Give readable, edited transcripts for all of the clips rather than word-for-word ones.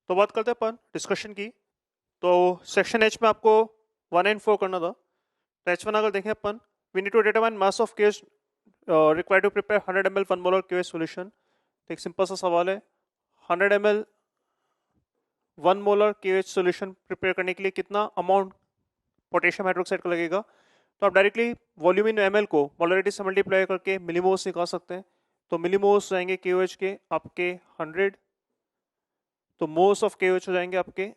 तो बात करते हैं अपन डिस्कशन की। तो सेक्शन एच में आपको 1 and 4 करना था। तो H1 अगर देखें अपन, we need to determine mass of केस required to prepare 100 ml 1 molar केस सॉल्यूशन। तो एक सिंपल सा सवाल है, 100 ml 1 molar KH solution prepare करने के लिए कितना अमाउंट पोटेशियम हाइड्रोक्साइड का लगेगा। तो आप डायरेक्टली वॉल्यूम इन ml को मोलरिटी से मल्टीप्लाई करके मिलीमोल्स निकाल सकते हैं। तो मिलीमोल्स जाएंगे केओएच के आपके 100, तो मोल्स ऑफ केओएच हो जाएंगे आपके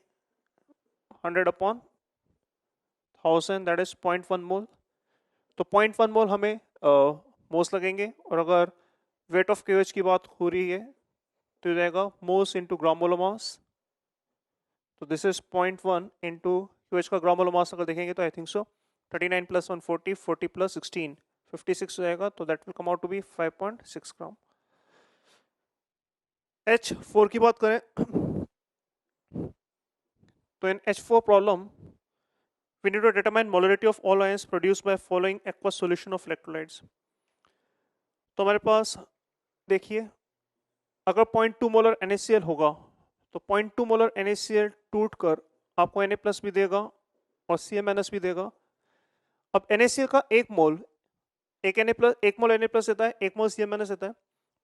100/1000, दैट इज 0.1 मोल। तो 0.1 मोल हमें मोल्स लगेंगे, और अगर वेट ऑफ केओएच की बात हो रही है तो जाएगा moles into gram molar mass. तो दिस इज 0.1 इंटू क्यूएच का ग्राम मोलर मास अगर देखेंगे तो I think so 39 plus 1 40, 40 plus 16 56 हो जाएगा। तो that will come out to be 5.6 gram. H4 की बात करें तो in H4 problem we need to determine molarity of all ions produced by following aqueous solution of electrolytes। तो हमारे पास देखिए, अगर 0.2 मोलर NaCl होगा तो 0.2 मोलर NaCl टूट कर आपको Na प्लस भी देगा और Cl- भी देगा। अब NaCl का एक मोल एक Na प्लस, एक मोल Na प्लस देता है, एक मोल Cl- देता है।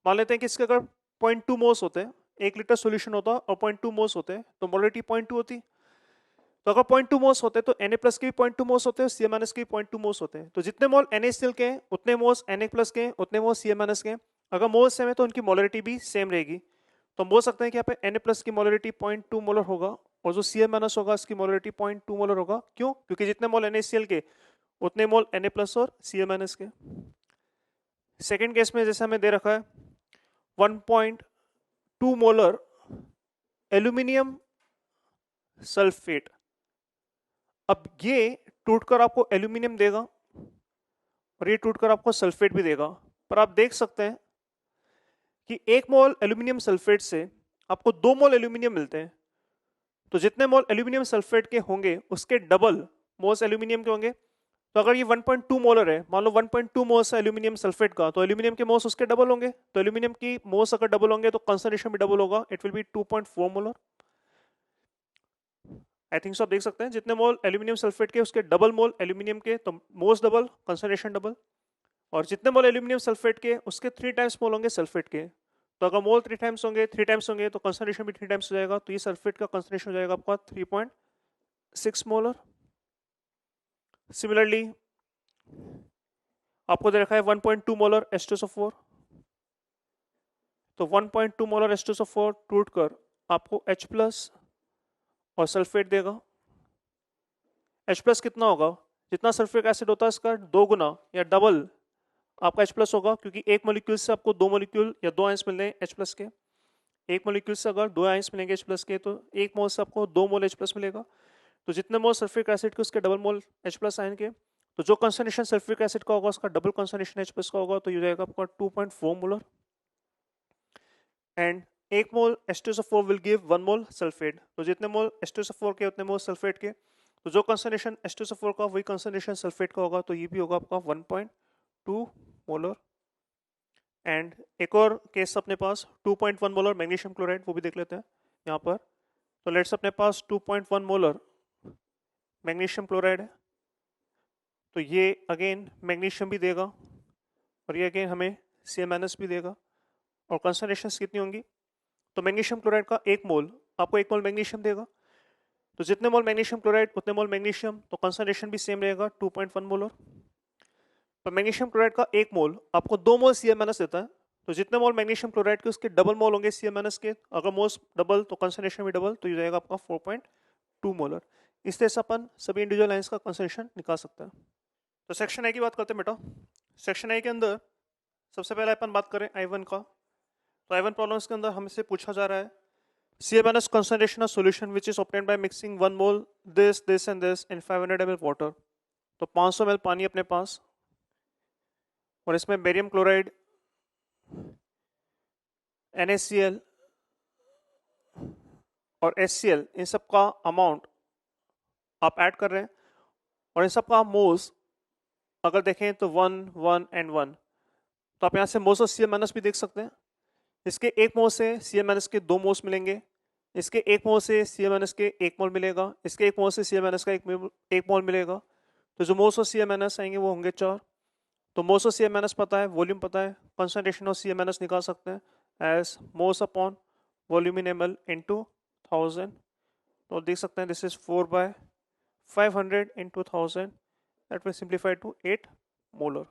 मान लेते हैं कि इसके अगर 0.2 मोल्स होते हैं, 1 लीटर सोल्यूशन होता और 0.2 मोल्स होते हैं, तो मोलरिटी 0.2 होती। तो अगर 0.2 मोल्स होते हैं तो Na प्लस के भी 0.2 मोल्स होते हैं, Cl- के भी 0.2 मोल्स होते हैं। तो जितने मोल NaCl के हैं उतने मोल्स Na प्लस के हैं, उतने मोल्स Cl- के हैं। अगर मोल्स सेम है तो उनकी मोलरिटी भी सेम रहेगी। तो हम बोल सकते हैं कि यहाँ पे Na प्लस की मोलरिटी 0.2 मोलर होगा, और जो Cl- होगा उसकी मोलरिटी 0.2 मोलर होगा। क्यों? क्योंकि जितने मोल NaCl के उतने मोल Na प्लस और Cl- के। सेकेंड केस में जैसे हमें दे रखा है 1.2 मोलर एल्यूमिनियम सल्फेट। अब ये टूटकर आपको एल्यूमिनियम देगा और ये टूटकर आपको सल्फेट भी देगा। पर आप देख सकते हैं कि 1 मोल एल्यूमिनियम सल्फेट से आपको 2 मोल एल्यूमिनियम मिलते हैं। तो जितने मोल एल्यूमिनियम सल्फेट के होंगे उसके डबल मोल्स एल्यूमिनियम के होंगे। तो अगर ये 1.2 मोलर है, मान लो 1.2 मोल्स है एल्यूमिनियम सल्फेट का, तो एल्यूमिनियम के मोल्स उसके डबल होंगे। तो एल्यूमिनियम की मोल्स अगर डबल होंगे तो कंसंट्रेशन भी डबल होगा, it will be 2.4 molar. I think सो आप देख सकते हैं, जितने मोल एल्यूमिनियम सल्फेट के उसके डबल मोल एल्यूमिनियम के, तो मोल्स डबल कंसंट्रेशन डबल। और जितने मोल एल्यूमिनियम सल्फेट के उसके 3 टाइम्स मोल होंगे सल्फेट के। तो अगर मोल 3 टाइम्स होंगे तो कंसंट्रेशन भी 3 टाइम्स हो जाएगा। तो ये सल्फेट का कंसंट्रेशन हो जाएगा आपका 3.6 मोलर। सिमिलरली आपको दे रखा है 1.2 मोलर H2SO4। तो 1.2 मोलर H2SO4 टूट कर आपको H प्लस और सल्फेट देगा। H प्लस कितना होगा? जितना सल्फ्यूरिक एसिड होता है इसका 2 गुना या डबल आपका H प्लस होगा, क्योंकि एक मोलिक्यूल से आपको 2 मोलिक्यूल या 2 आयंस मिल रहे हैं H प्लस के। एक मोलिक्यूल से अगर 2 आयंस मिलेंगे H प्लस के, तो एक मोल से आपको 2 मोल H प्लस मिलेगा। तो जितने मोल सल्फ्यूरिक एसिड के उसके डबल मोल H प्लस आयन के। तो जो कंसंट्रेशन सल्फ्यूरिक एसिड का होगा उसका डबल कंसंट्रेशन H प्लस का होगा, तो ये जाएगा आपका 2.4 मोलर। एंड एक मोल H2SO4 will give 1 mole sulphate. तो जितने मोल H2SO4 के उतने मोल सल्फेट के। तो जो कंसंट्रेशन H2SO4 का वही कंसंट्रेशन सल्फेट का होगा, तो ये भी होगा आपका 1.2 मोलर। एंड एक और केस अपने पास 2.1 मोलर मैग्नीशियम क्लोराइड, वो भी देख लेते हैं यहाँ पर। तो लेट्स अपने पास 2.1 मोलर मैग्नीशियम क्लोराइड है। तो ये अगेन मैग्नीशियम भी देगा और ये अगेन हमें Cl- भी देगा। और कंसंट्रेशन कितनी होंगी? तो मैग्नीशियम क्लोराइड का एक मोल आपको 1 मोल मैग्नीशियम देगा। तो जितने मोल मैग्नीशियम क्लोराइड उतने मोल मैग्नीशियम, तो कंसंट्रेशन भी सेम रहेगा 2.1 मोलर। तो मैग्नीशियम क्लोराइड का एक मोल आपको 2 मोल Cl- देता है। तो जितने मोल मैग्नीशियम क्लोराइड के उसके डबल मोल होंगे Cl- के। अगर मोल्स डबल तो कंसंट्रेशन भी डबल, तो ये जाएगा आपका 4.2 मोलर। इस तरह से अपन सभी इंडिविजुअल आयंस का कंसंट्रेशन निकाल सकते हैं। तो सेक्शन ए की बात करते हैं बेटा। सेक्शन ए के अंदर सबसे पहले अपन बात करें I1 का। तो I1 प्रॉब्लम्स के अंदर हमसे पूछा जा रहा है Cl- concentration of solution which is obtained by mixing 1 mole this and this in 500 ml water। तो 500 ml पानी अपने पास, और इसमें बेरियम क्लोराइड, NaCl और HCl, इन सब का अमाउंट आप ऐड कर रहे हैं। और इन सब का मोल्स अगर देखें तो 1 1 एंड 1। तो आप यहाँ से मोल्स और Cl- भी देख सकते हैं। इसके एक मोल से Cl- के 2 मोल्स मिलेंगे, इसके 1 मोल से CmNS के 1 मोल मिलेगा, इसके 1 मोल से CmNS का 1 मोल मिलेगा, तो जो मोल्स ऑफ CmNS आएंगे वो होंगे 4। तो मोल्स ऑफ CmNS पता है, वॉल्यूम पता है, कंसंट्रेशन ऑफ CmNS निकाल सकते हैं as moles upon volume in ml into 1000। तो देख सकते हैं this is 4/500 into 1000, that will simplify to 8 molar.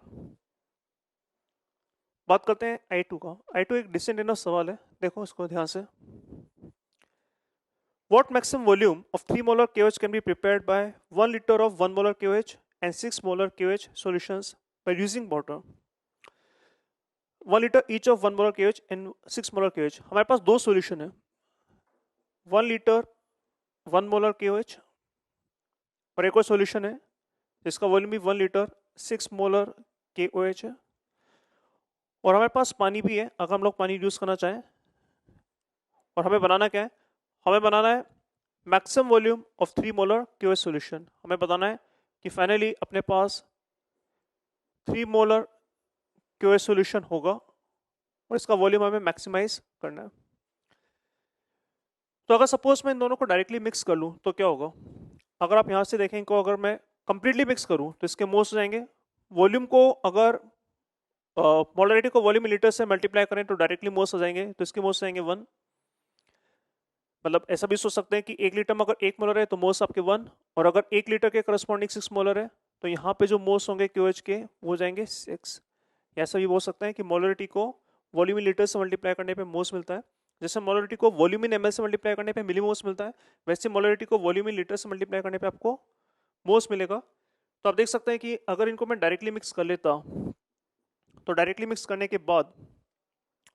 बात करते हैं I2 का। I2 एक डिसेंट इनफ सवाल है, देखो इसको ध्यान से। What maximum volume of 3 molar KOH can be prepared by 1 liter of 1 molar KOH and 6 molar KOH solutions by using water? 1 liter each of 1 molar KOH and 6 molar KOH। हमारे पास दो solution है, 1 litre 1 molar KOH और एक और solution है जिसका volume भी 1 litre 6 molar KOH है। और हमारे पास पानी भी है अगर हम लोग पानी यूज करना चाहें। और हमें बनाना क्या है, हमें बनाना है maximum volume of 3 molar KOH solution. हमें बताना है कि फाइनली अपने पास 3 मोलर KOH सॉल्यूशन होगा और इसका वॉल्यूम हमें मैक्सिमाइज करना है। तो अगर सपोज मैं इन दोनों को डायरेक्टली मिक्स कर लूं तो क्या होगा, अगर आप यहां से देखें इनको, अगर मैं कंप्लीटली मिक्स करूं तो इसके मोल्स हो जाएंगे। वॉल्यूम को अगर मोलरिटी को वॉल्यूम लीटर से मल्टीप्लाई करें तो डायरेक्टली मोल्स हो जाएंगे, तो इसके मोल्स हो जाएंगे 1। मतलब ऐसा भी सोच सकते हैं कि 1 लीटर में अगर 1 मोलर है तो मोल्स आपके 1, और अगर 1 लीटर के करस्पॉन्डिंग 6 मोलर है तो यहाँ पे जो मोल्स होंगे KOH के वो हो जाएंगे 6। ऐसा भी बोल सकते हैं कि मोलरिटी को वॉल्यूम इन लीटर से मल्टीप्लाई करने पे मोल्स मिलता है, जैसे मोलरिटी को वॉल्यूम इन ml से मल्टीप्लाई करने पे मिलीमोल्स मिलता है, वैसे मोलरिटी को वॉल्यूम इन लीटर से मल्टीप्लाई करने पे आपको मोल्स मिलेगा। तो आप देख सकते हैं कि अगर इनको मैं डायरेक्टली मिक्स कर लेता तो डायरेक्टली मिक्स करने के बाद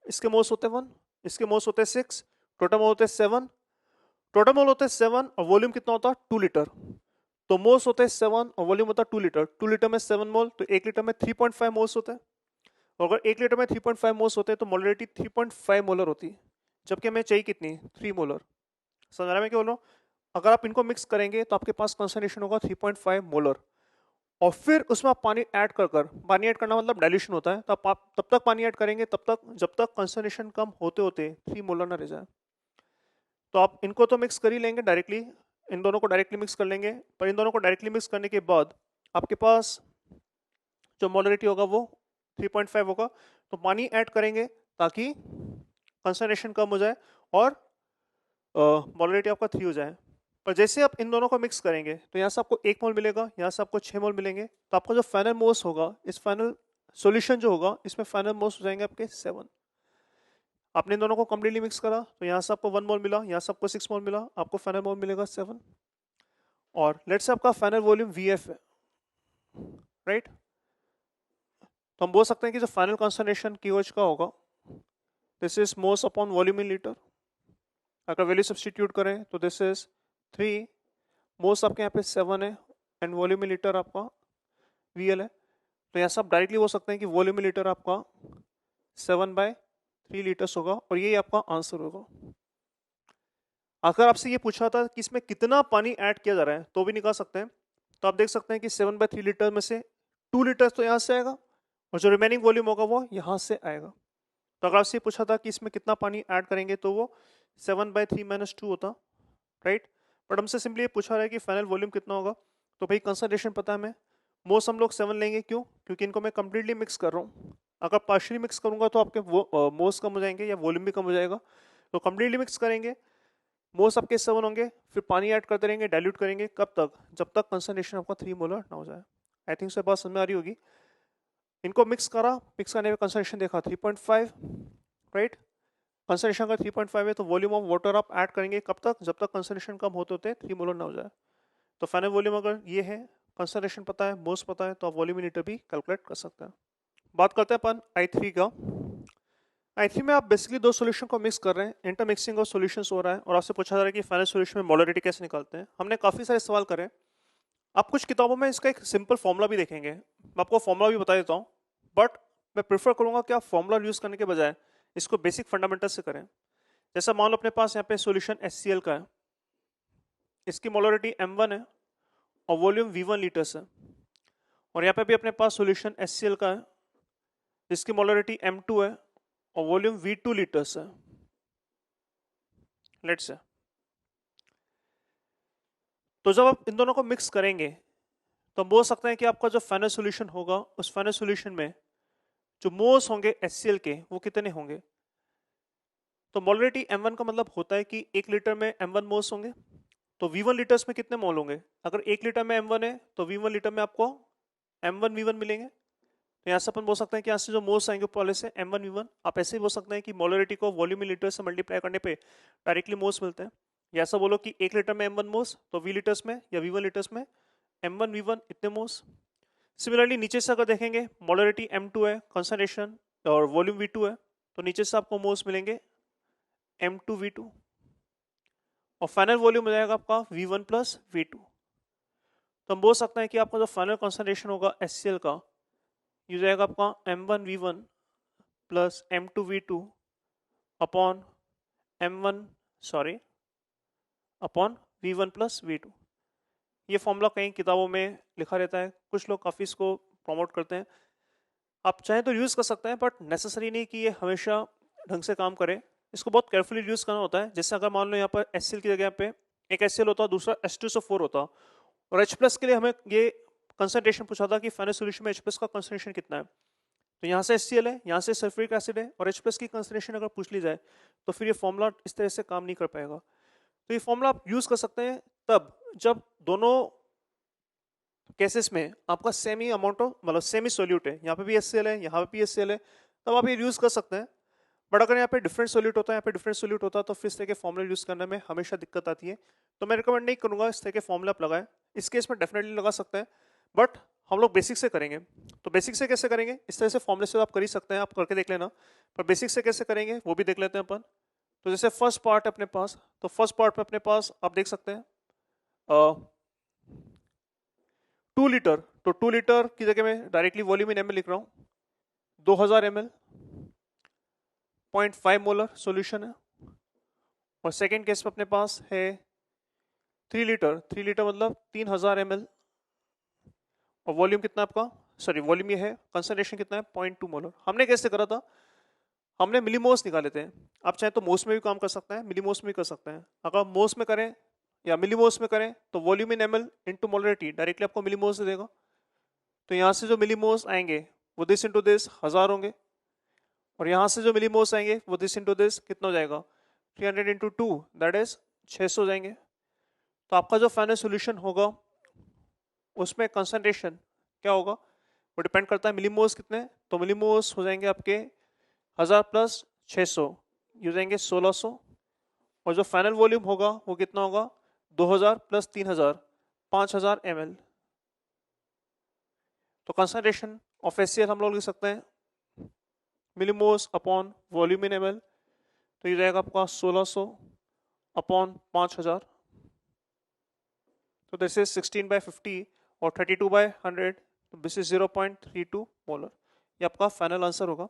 इसके मोल्स होते हैं 1, इसके मोल्स होते हैं 6, टोटल मोल होते हैं 7, टोटल मोल होते हैं 7 और वॉल्यूम कितना होता है 2 लीटर। तो मोल्स होते हैं 7 और वॉल्यूम होता है 2 लीटर। 2 लीटर में 7 मोल तो 1 लीटर में 3.5 मोल्स होते हैं। और अगर 1 लीटर में 3.5 मोल्स होते हैं तो मोलरिटी 3.5 मोलर होती है, जबकि हमें चाहिए कितनी 3 मोलर। समझ रहा है मैं क्या बोल रहा हूँ? अगर आप इनको मिक्स करेंगे तो आपके पास कंसंट्रेशन होगा 3.5 मोलर, और फिर उसमें आप पानी ऐड पानी ऐड करना मतलब डाइल्यूशन होता है, तो आप तब तक पानी ऐड करेंगे तब तक जब तक कंसंट्रेशन कम होते होते 3 मोलर ना रह जाए। तो आप इनको तो मिक्स कर ही लेंगे डायरेक्टली, इन दोनों को डायरेक्टली मिक्स कर लेंगे, पर इन दोनों को डायरेक्टली मिक्स करने के बाद आपके पास जो मोलरिटी होगा वो 3.5 होगा। तो पानी ऐड करेंगे ताकि कंसंट्रेशन कम हो जाए और मोलरिटी आपका 3 हो जाए। पर जैसे आप इन दोनों को मिक्स करेंगे तो यहाँ से आपको 1 मोल मिलेगा, यहाँ से आपको 6 मोल मिलेंगे, तो आपका जो फाइनल मोल्स होगा, इस फाइनल सॉल्यूशन जो होगा इसमें फाइनल मोल्स हो जाएंगे आपके 7। आपने इन दोनों को कंप्लीटली मिक्स करा तो यहाँ से आपको 1 मोल मिला, यहाँ से आपको 6 मोल मिला, आपको फाइनल मोल मिलेगा 7। और लेट्स से आपका फाइनल वॉल्यूम VF है, राइट। तो हम बोल सकते हैं कि जो फाइनल कंसंट्रेशन KOH का होगा this is moles upon volume in litre. अगर वैल्यू सब्स्टिट्यूट करें तो दिस इज 3, मोल्स आपके यहाँ पे 7 है एंड वॉल्यूम इन लीटर आपका VL है। तो यहाँ से आप डायरेक्टली बोल सकते हैं कि वॉल्यूम इन लीटर आपका 7/3 लीटर्स होगा और यही आपका आंसर होगा। अगर आपसे ये पूछा था कि इसमें कितना पानी ऐड किया जा रहा है तो भी निकाल सकते हैं। तो आप देख सकते हैं कि 7/3 लीटर में से 2 लीटर्स तो यहाँ से आएगा और जो रिमेनिंग वॉल्यूम होगा वो यहाँ से आएगा। तो अगर आपसे पूछा था कि इसमें कितना पानी ऐड करेंगे तो वो 7/3 - 2 होता, राइट। बट हमसे सिंपली ये पूछा रहा है कि फाइनल वॉल्यूम कितना होगा, तो भाई कंसंट्रेशन पता है हमें, मोल्स हम लोग 7 लेंगे, क्यों? क्योंकि इनको मैं कंप्लीटली मिक्स कर रहा हूँ। अगर पार्शियली मिक्स करूंगा तो आपके मोल्स कम हो जाएंगे या वॉल्यूम भी कम हो जाएगा। तो कंप्लीटली मिक्स करेंगे, मोल्स आपके 7 होंगे, फिर पानी ऐड करते रहेंगे, डाइल्यूट करेंगे, कब तक? जब तक कंसंट्रेशन आपका 3 मोलर ना हो जाए। आई थिंक से बात समझ में आ रही होगी। इनको मिक्स करा, मिक्स करने में कंसंट्रेशन देखा 3.5, राइट। कंसंट्रेशन अगर 3.5 है तो वॉल्यूम ऑफ वाटर आप ऐड करेंगे कब तक? जब तक कंसंट्रेशन कम होते होते 3 मोलर ना हो जाए। तो फाइनल वॉल्यूम अगर ये है, कंसंट्रेशन पता है, मोल्स पता है, तो आप वॉल्यूम इन लीटर भी कैलकुलेट कर सकते हैं। बात करते हैं अपन I3 का। I3 में आप बेसिकली दो सॉल्यूशन को मिक्स कर रहे हैं, इंटरमिक्सिंग ऑफ सॉल्यूशंस हो रहा है और आपसे पूछा जा रहा है कि फाइनल सॉल्यूशन में मोलरिटी कैसे निकालते हैं। हमने काफी सारे सवाल करे, आप कुछ किताबों में इसका एक सिंपल फॉर्मूला भी देखेंगे, मैं आपको फॉर्मूला भी बता देता हूँ, बट मैं प्रेफर करूंगा कि आप फॉर्मूला यूज करने के बजाय इसको बेसिक फंडामेंटल से करें। जैसा मान लो अपने पास यहाँ पे सॉल्यूशन HCl का है, इसकी मोलरिटी M1 है और वॉल्यूम V1 लीटर्स है, और यहाँ पे भी अपने पास सॉल्यूशन HCl का है जिसकी मोलरिटी M2 है और वॉल्यूम V2 लीटर्स है। लेट्स से तो जब आप इन दोनों को मिक्स करेंगे तो हम बोल सकते हैं कि आपका जो फाइनल सॉल्यूशन होगा उस फाइनल सॉल्यूशन में जो मोल्स होंगे HCl के वो कितने होंगे। तो मोलरिटी M1 का मतलब होता है कि 1 लीटर में M1 मोल्स होंगे। तो V1 लीटर्स में कितने मोल होंगे? अगर 1 लीटर में M1 है तो V1 लीटर में आपको M1 V1 मिलेंगे। तो यहाँ से अपन बोल सकते हैं कि यहाँ से जो मोल्स आएंगे पहले से M1 V1, आप ऐसे ही बोल सकते हैं कि मोलरिटी को वॉल्यूम इन लीटर से मल्टीप्लाई करने पे डायरेक्टली मोल्स मिलते हैं। या ऐसा बोलो कि 1 लीटर में M1 मोल्स तो V लीटर्स में या V1 लीटर्स में M1 V1 इतने मोल्स। सिमिलरली नीचे से अगर देखेंगे मोलरिटी M2 है, कंसंट्रेशन और वॉल्यूम V2 है, तो नीचे से आपको मोल्स मिलेंगे M2 V2 और फाइनल वॉल्यूम हो जाएगा आपका V1 प्लस V2। तो हम बोल सकते हैं कि आपका जो फाइनल कंसंट्रेशन होगा HCl का ये हो जाएगा आपका M1 V1 plus M2 V2 upon upon V1 plus V2। ये फॉर्मूला कई किताबों में लिखा रहता है, कुछ लोग काफ़ी इसको प्रमोट करते हैं। आप चाहें तो यूज़ कर सकते हैं बट नेसेसरी नहीं कि ये हमेशा ढंग से काम करे। इसको बहुत केयरफुली यूज़ करना होता है। जैसे अगर मान लो यहाँ पर HCl की जगह पे एक HCl होता, दूसरा H2SO4 होता और H प्लस के लिए हमें ये कंसंट्रेशन पूछा था कि फाइनल सॉल्यूशन में H प्लस का कंसंट्रेशन कितना है। तो यहाँ से HCl है, यहाँ से सल्फ्यूरिक एसिड है और H प्लस की कंसंट्रेशन अगर पूछ ली जाए तो फिर ये फॉर्मूला इस तरह से काम नहीं कर पाएगा। तो ये फॉर्मूला आप यूज़ कर सकते हैं तब जब दोनों केसेस में आपका सेमी अमाउंट ऑफ मतलब सेमी सोल्यूट है, यहाँ पे भी HCl है, यहाँ पे भी HCl है, तब आप ये यूज़ कर सकते हैं। बट अगर यहाँ पे डिफरेंट सोल्यूट होता है, यहाँ पे डिफरेंट सोल्यूट होता है तो फिर इस तरह के फॉर्मूला यूज़ करने में हमेशा दिक्कत आती है। तो मैं रिकमेंड नहीं करूँगा इस तरह के फॉर्मूला आप लगाएं। इस केस में डेफिनेटली लगा सकते हैं बट हम लोग बेसिक से करेंगे। तो बेसिक से कैसे करेंगे? इस तरह से फॉर्मूले से आप कर ही सकते हैं, आप करके देख लेना, पर बेसिक से कैसे करेंगे वो भी देख लेते हैं अपन। तो जैसे फर्स्ट पार्ट है अपने पास, तो फर्स्ट पार्ट में अपने पास आप देख सकते हैं 2 लीटर, तो 2 लीटर की जगह में डायरेक्टली वॉल्यूम इन ml लिख रहा हूँ, 2000 ml 0.5 मोलर सॉल्यूशन है। और सेकेंड केस में अपने पास है 3 लीटर, 3 लीटर मतलब 3000 ml और वॉल्यूम कितना आपका, सॉरी वॉल्यूम ये है, कंसंट्रेशन कितना है 0.2 मोलर। हमने कैसे करा था, हमने मिलीमोल्स निकाले थे। आप चाहे तो मोल्स में भी काम कर सकते हैं, मिलीमोल्स में भी कर सकते हैं। अगर मोल्स में करें या मिलीमोल्स में करें तो volume in ml into molarity directly आपको मिलीमोल्स दे देगा। तो यहाँ से जो मिलीमोल्स आएंगे वो दिस इंटू दिस 1000 होंगे और यहाँ से जो मिलीमोल्स आएंगे वो दिस इंटू दिस कितना हो जाएगा 300 इंटू 2 दैट इज 600 हो जाएंगे। तो आपका जो फाइनल सॉल्यूशन होगा उसमें कंसंट्रेशन क्या होगा वो डिपेंड करता है मिलीमोल्स कितने, तो मिलीमोल्स हो जाएंगे आपके 1000 प्लस 600 ये हो जाएंगे 1600 और जो फाइनल वॉल्यूम होगा वो कितना होगा 2000 प्लस 3000 5000 ml। तो कंसंट्रेशन ऑफ HCl हम लोग लिख सकते हैं millimoles upon volume in ml, तो ये जाएगा आपका 1600 अपॉन 5000, तो दिस इज 16/50 और 32/100, तो दिस इज 0.32 मोलर। ये आपका फाइनल आंसर होगा।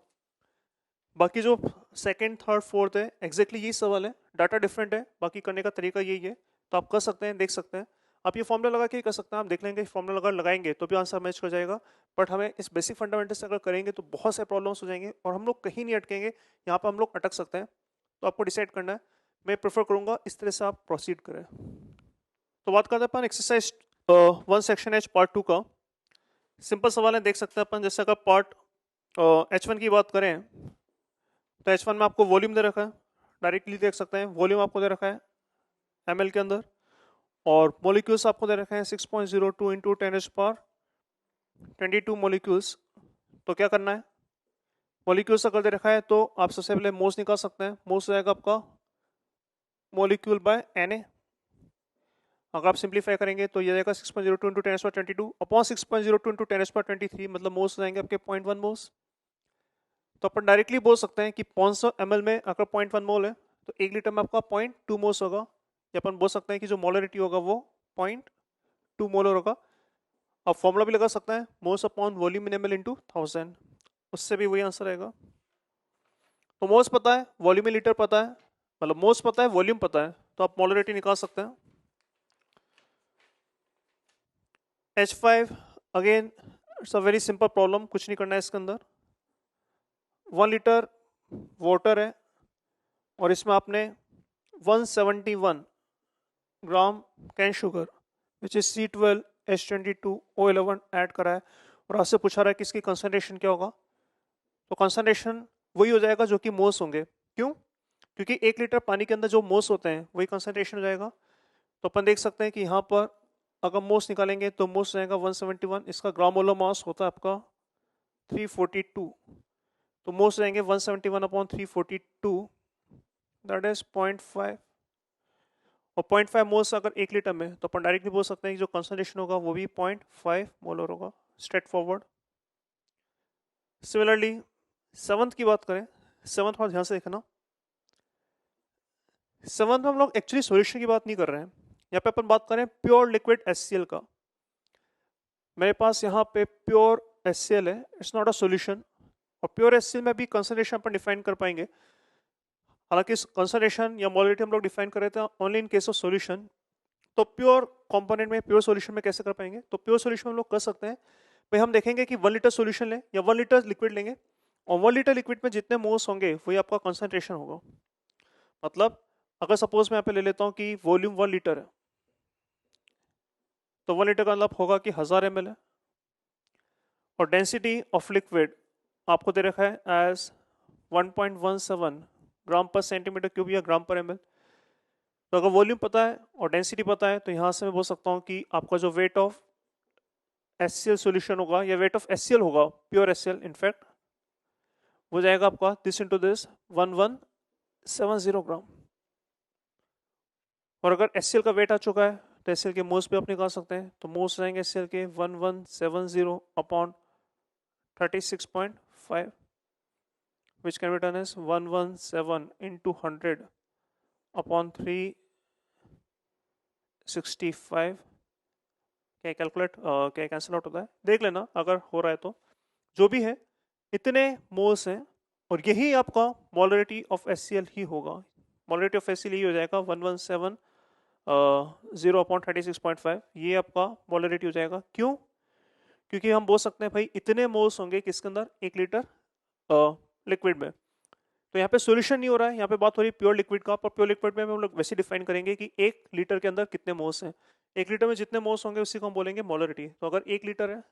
बाकी जो सेकंड थर्ड फोर्थ है एग्जैक्टली यही सवाल है, डाटा डिफरेंट है, बाकी करने का तरीका यही है। तो आप कर सकते हैं, देख सकते हैं, आप ये फॉर्मूला लगा के ही कर सकते हैं। आप देख लेंगे फॉर्मूला अगर लगाएंगे तो भी आंसर मैच कर जाएगा, बट हमें इस बेसिक फंडामेंटल से अगर करेंगे तो बहुत से प्रॉब्लम्स हो जाएंगे और हम लोग कहीं नहीं अटकेंगे, यहाँ पर हम लोग अटक सकते हैं। तो आपको डिसाइड करना है, मैं प्रेफर करूँगा इस तरह से आप प्रोसीड करें। तो बात करते हैं अपन एक्सरसाइज 1 सेक्शन H पार्ट 2 का। सिंपल सवाल है, देख सकते हैं अपन। जैसे अगर पार्ट H1 की बात करें तो H1 में आपको वॉल्यूम दे रखा है, डायरेक्टली देख सकते हैं वॉल्यूम आपको दे रखा है ml के अंदर और मॉलिक्यूल्स आपको दे रखे हैं 6.02 इंटू 10⁻22 मॉलिक्यूल्स। तो क्या करना है, मॉलिक्यूल्स अगर दे रखा है तो आप सबसे पहले मोल्स निकाल सकते हैं। मोल्स हो जाएगा आपका मॉलिक्यूल बाय Na। अगर आप सिंप्लीफाई करेंगे तो ये जाएगा 6.02 इंटू 10⁻22 अपॉन 6.02 इंटू 10⁻23, मतलब मोल्स हो जाएंगे आपके 0.1 मोल्स। तो अपन डायरेक्टली बोल सकते हैं कि 500 ml में अगर 0.1 मोल है तो 1 लीटर में आपका 0.2 मोल्स होगा। या अपन बोल सकते हैं कि जो मोलरिटी होगा वो 0.2 मोलर होगा। अब फॉर्मूला भी लगा सकते हैं, moles upon volume in ml into 1000, उससे भी वही आंसर आएगा। तो मोल्स पता है, वॉल्यूम इन लीटर पता है, मतलब मोल्स पता है, वॉल्यूम पता है, तो आप मोलरिटी निकाल सकते हैं। H5 again it's a very simple problem, कुछ नहीं करना है इसके अंदर। 1 लीटर वाटर है और इसमें आपने 171 gram cane sugar which is C12H22O11 add करा है और आपसे पूछा रहा है कि इसकी कंसंट्रेशन क्या होगा। तो कंसंट्रेशन वही हो जाएगा जो कि मोल्स होंगे। क्यों? क्योंकि 1 लीटर पानी के अंदर जो मोल्स होते हैं वही कंसंट्रेशन हो जाएगा। तो अपन देख सकते हैं कि यहाँ पर अगर मोल्स निकालेंगे तो मोल्स जाएगा 171, इसका ग्राम मोलर मास होता है आपका 342, तो मोल्स जाएंगे 171/342, दैट इज 0.5, और 0.5 मोल्स अगर 1 लीटर में, तो अपन डायरेक्टली बोल सकते हैं कि जो कंसंट्रेशन होगा वो भी 0.5 मोलर होगा, स्ट्रेट फॉरवर्ड। सिमिलरली सेवंथ की बात करें, सेवंथ में ध्यान से देखना, सेवंथ में हम लोग एक्चुअली सॉल्यूशन की बात नहीं कर रहे हैं, यहाँ पे अपन बात करें प्योर लिक्विड HCl का। मेरे पास यहाँ पे प्योर HCl है, इट्स नॉट अ सॉल्यूशन, और प्योर HCl में भी कंसंट्रेशन अपन डिफाइन कर पाएंगे। हालांकि कंसंट्रेशन या मोलरिटी हम लोग डिफाइन कर रहे थे only in case of solution, तो प्योर कंपोनेंट में, प्योर सॉल्यूशन में कैसे कर पाएंगे? तो प्योर सॉल्यूशन हम लोग कर सकते हैं भाई, हम देखेंगे कि 1 लीटर सॉल्यूशन लें या 1 लीटर लिक्विड लेंगे, और 1 लीटर लिक्विड में जितने मोल्स होंगे वही आपका कंसंट्रेशन होगा। मतलब अगर सपोज मैं यहाँ पे ले लेता हूँ कि वॉल्यूम 1 लीटर है, तो 1 लीटर का मतलब होगा कि 1000 ml है, और डेंसिटी ऑफ लिक्विड आपको दे रखा है एज 1.17 ग्राम पर सेंटीमीटर क्यूब या ग्राम पर ml। तो अगर वॉल्यूम पता है और डेंसिटी पता है, तो यहाँ से मैं बोल सकता हूँ कि आपका जो वेट ऑफ HCl सॉल्यूशन होगा या वेट ऑफ HCl होगा, प्योर HCl इनफैक्ट, वो जाएगा आपका दिस इंटू दिस 1170 ग्राम। और अगर HCl का वेट आ चुका है तो HCl के मोल्स भी आप निकाल सकते हैं, तो मोल्स जाएंगे HCl के 1170 upon 36.5, which can be done as 117 into 100 upon 365। क्या कैलकुलेट क्या कैंसिल आउट होता है देख लेना अगर हो रहा है तो। जो भी है इतने मोल्स हैं, और यही आपका मोलरिटी ऑफ HCl ही होगा। मोलरिटी ऑफ HCl ही हो जाएगा 117 ये आपका मोलरिटी हो जाएगा। क्यों? क्योंकि हम बोल सकते हैं भाई इतने मोल्स होंगे किसके अंदर, 1 लीटर लिक्विड में। तो यहाँ पे सॉल्यूशन नहीं हो रहा है, यहाँ पे बात हो रही है प्योर लिक्विड का, पर प्योर लिक्विड में हम लोग वैसे डिफाइन करेंगे कि 1 लीटर के अंदर कितने मोल्स हैं। 1 लीटर में जितने मोल्स होंगे उसी को हम बोलेंगे मोलरिटी। तो अगर 1 लीटर है,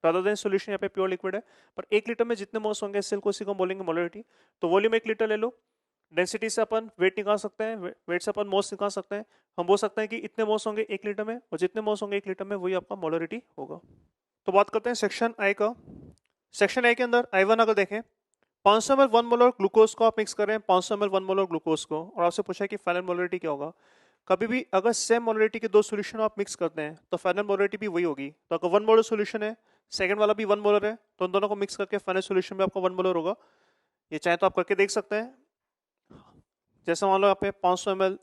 रादर देन सॉल्यूशन यहाँ पे प्योर लिक्विड है, पर 1 लीटर में जितने मोल्स होंगे सेल को उसी को हम बोलेंगे मोलरिटी। तो वॉल्यूम 1 लीटर ले लो, डेंसिटी से अपन वेट निकाल सकते हैं, वेट से अपन मोल्स निकाल सकते हैं। हम बोल सकते हैं कि इतने मोल्स होंगे 1 लीटर में, और जितने मोल्स होंगे 1 लीटर में वही आपका मोलरिटी होगा। तो बात करते हैं सेक्शन आई का। सेक्शन आई के अंदर I1 अगर देखें, 500 ml 1 मोलर ग्लूकोज को आप मिक्स कर रहे हैं, 500 ml 1 मोलर ग्लूकोज को, और आपसे पूछा है कि फाइनल मोलरिटी क्या होगा। कभी भी अगर सेम मोलरिटी के दो सॉल्यूशन आप मिक्स करते हैं तो फाइनल मोलरिटी भी वही होगी। तो अगर 1 मोलर सॉल्यूशन है, सेकंड वाला भी 1 मोलर है, तो उन दोनों को मिक्स करके फाइनल सॉल्यूशन में आपका 1 मोलर होगा। ये चाहे तो आप करके देख सकते हैं। जैसे मान लो यहाँ पे 500 ml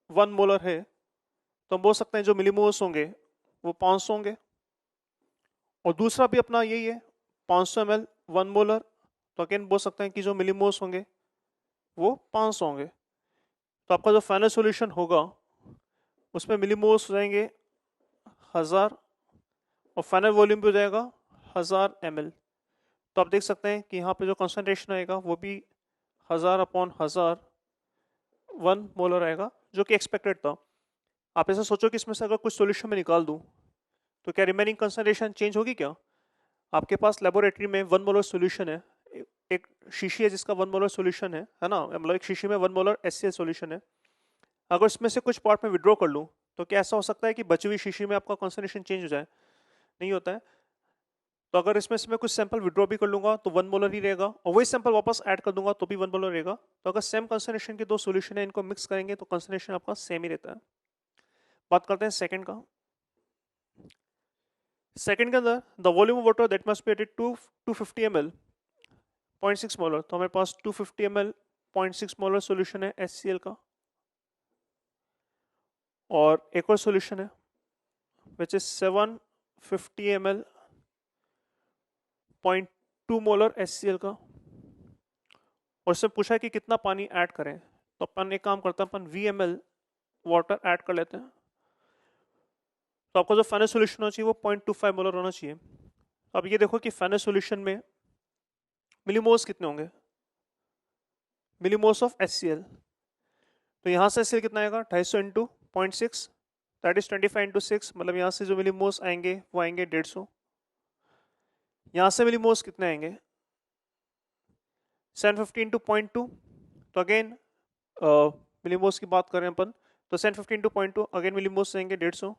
1 मोलर है, तो हम बोल सकते हैं जो मिलीमोल्स होंगे वो 500 होंगे, और दूसरा भी अपना यही है 500 ml 1 मोलर, तो अगेन बोल सकते हैं कि जो मिलीमोल्स होंगे वो 500 होंगे। तो आपका जो फाइनल सॉल्यूशन होगा उसमें मिलीमोल्स हो जाएंगे 1000, और फाइनल वॉल्यूम भी हो जाएगा 1000 ml। तो आप देख सकते हैं कि यहाँ पे जो कंसंट्रेशन आएगा वो भी 1000/1000 1 मोलर आएगा, जो कि एक्सपेक्टेड था। आप ऐसा सोचो कि इसमें से अगर कुछ सॉल्यूशन में निकाल दूं तो क्या रिमेनिंग कंसंट्रेशन चेंज होगी क्या? आपके पास लेबोरेटरी में 1 मोलर सॉल्यूशन है, एक शीशी है जिसका 1 मोलर सॉल्यूशन है ना, मतलब एक शीशी में 1 मोलर HCl सॉल्यूशन है। अगर इसमें से कुछ पार्ट में विड्रॉ कर लूं तो क्या ऐसा हो सकता है कि बची हुई शीशी में आपका कंसंट्रेशन चेंज हो जाए? नहीं होता है। तो अगर इसमें से मैं कुछ सैंपल विड्रॉ भी कर लूंगा तो 1 मोलर ही रहेगा, और वही सैंपल वापस ऐड कर दूंगा तो भी 1 मोलर रहेगा। तो अगर सेम कंसंट्रेशन के दो सॉल्यूशन है, इनको मिक्स करेंगे तो कंसंट्रेशन आपका सेम ही रहता है। बात करते हैं सेकंड का। सेकंड के अंदर the volume of water that must be added to 250 ml 0.6 molar, तो हमारे पास 250 ml 0.6 मोलर सॉल्यूशन है HCl का, और एक और सॉल्यूशन है which is 750 ml 0.2 molar HCl का, और इससे पूछा है कि कितना पानी ऐड करें। तो अपन एक काम करते हैं, अपन VML वाटर ऐड कर लेते हैं। तो आपका जो फाइनल सॉल्यूशन होना चाहिए वो 0.25 मोलर होना चाहिए। अब ये देखो कि फाइनल सॉल्यूशन में मिलीमोल्स कितने होंगे, मिलीमोल्स ऑफ HCl। तो यहाँ से HCl कितना आएगा, 250 इंटू 0.6, दैट इज 25 इंटू 6, मतलब यहाँ से जो मिलीमोल्स आएंगे वो आएंगे 150। यहाँ से मिलीमोल्स कितने आएंगे 750 इंटू 0.2, तो अगेन मिलीमोल्स की बात करें अपन तो 750 इंटू 0.2 अगेन मिलीमोल्स आएंगे 150।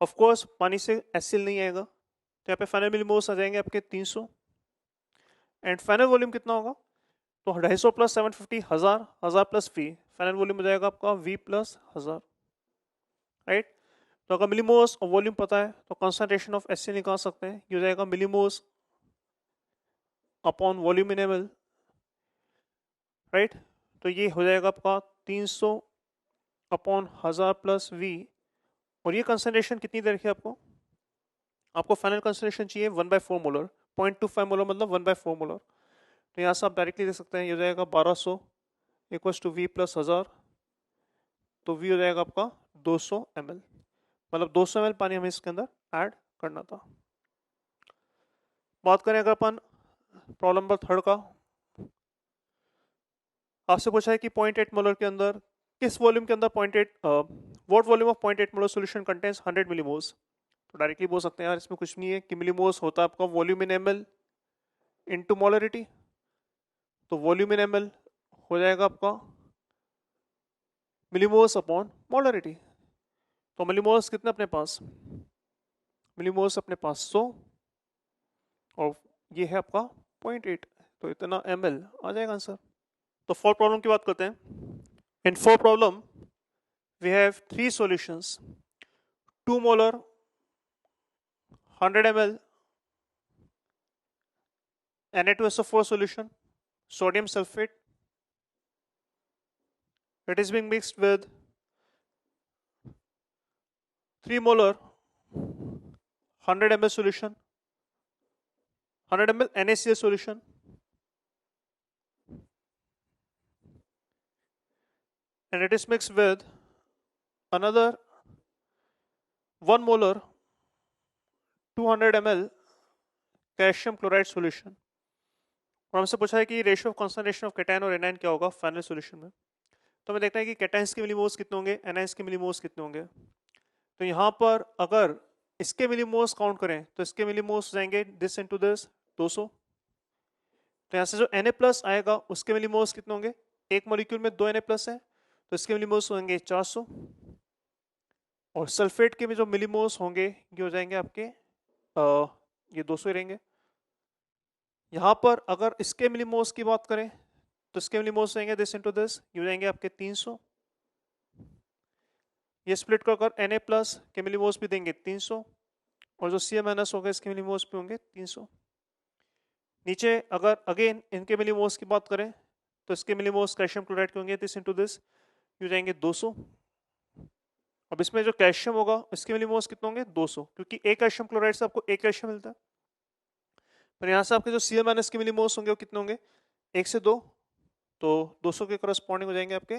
ऑफ कोर्स पानी से एसिल नहीं आएगा, तो यहाँ पे फाइनल मिलीमोल्स आ जाएंगे आपके 300। एंड फाइनल वॉल्यूम कितना होगा, तो 250 plus 750 1000, 1000 plus V, final volume हो जाएगा आपका वी प्लस 1000, राइट। तो अगर मिलीमोल्स और वॉल्यूम पता है तो कंसंट्रेशन ऑफ एसिड निकाल सकते हैं, ये हो जाएगा millimoles upon volume in ml, right. तो ये हो जाएगा आपका 300 अपॉन 1000 प्लस वी, और ये कंसंट्रेशन कितनी दे रखी है आपको, आपको फाइनल कंसंट्रेशन चाहिए 1/4 मोलर, 0.25 मोलर मतलब 1/4 मोलर। तो यहाँ से आप डायरेक्टली देख सकते हैं, ये हो जाएगा 1200 इक्वल्स टू वी प्लस 1000, तो वी हो जाएगा आपका 200 ml, मतलब 200 ml पानी हमें इसके अंदर ऐड करना था। बात करें अगर अपन प्रॉब्लम नंबर 3 का, आपसे पूछा है कि 0.8 मोलर के अंदर किस वॉल्यूम के अंदर 0.8 what volume of 0.8 molar solution contains 100 millimoles. तो डायरेक्टली बोल सकते हैं यार इसमें कुछ नहीं है कि मिलीमोल्स होता है आपका volume in ml into molarity, तो वॉल्यूम इन ml हो जाएगा आपका मिलीमोल्स अपॉन मोलरिटी। तो मिलीमोल्स कितने अपने पास, मिलीमोल्स अपने पास 100 और ये है आपका 0.8, तो इतना ml आ जाएगा आंसर। तो 4 प्रॉब्लम की बात करते हैं। In 4 problem we have 3 solutions, 2 molar 100 ml Na2SO4 solution, sodium sulfate. It is being mixed with 3 molar 100 ml solution, 100 ml NaCl solution, and it is mixed with another 1 molar 200 ml calcium chloride solution. और हमसे पूछा है कि ratio of concentration of cation और anion क्या होगा final solution में। तो हमें देखना है कि कैटायंस के मिलीमोल्स कितने होंगे, एनायंस के मिलीमोल्स कितने होंगे। तो यहाँ पर अगर इसके मिलीमोल्स काउंट करें तो इसके मिलीमोल्स जाएंगे दिस इनटू दिस 200। तो यहाँ से जो Na प्लस आएगा उसके मिलीमोल्स कितने होंगे, एक मॉलिक्यूल में 2 Na प्लस है तो इसके मिलीमोल्स होंगे 400, और सल्फेट के भी जो मिलीमोल्स होंगे ये हो जाएंगे आपके ये 200 ही रहेंगे। यहाँ पर अगर इसके मिलीमोल्स की बात करें तो इसके मिलीमोल्स रहेंगे दिस इनटू दिस, ये हो जाएंगे आपके 300। ये स्प्लिट कर Na प्लस के मिलीमोल्स भी देंगे 300, और जो Cl माइनस होगा इसके मिलीमोल्स भी होंगे 300। नीचे अगर अगेन इनके मिलीमोल्स की बात करें तो इसके मिलीमोल्स कैल्शियम क्लोराइड के होंगे दिस इनटू दिस, ये हो जाएंगे 200। अब इसमें जो कैल्शियम होगा इसके मिलीमोल्स कितने होंगे 200, क्योंकि एक कैल्शियम क्लोराइड से आपको एक कैल्शियम मिलता है। पर यहाँ से आपके जो Cl माइनस के मिलीमोल्स होंगे वो कितने होंगे 1 से 2, तो 200 के करस्पॉन्डिंग हो जाएंगे आपके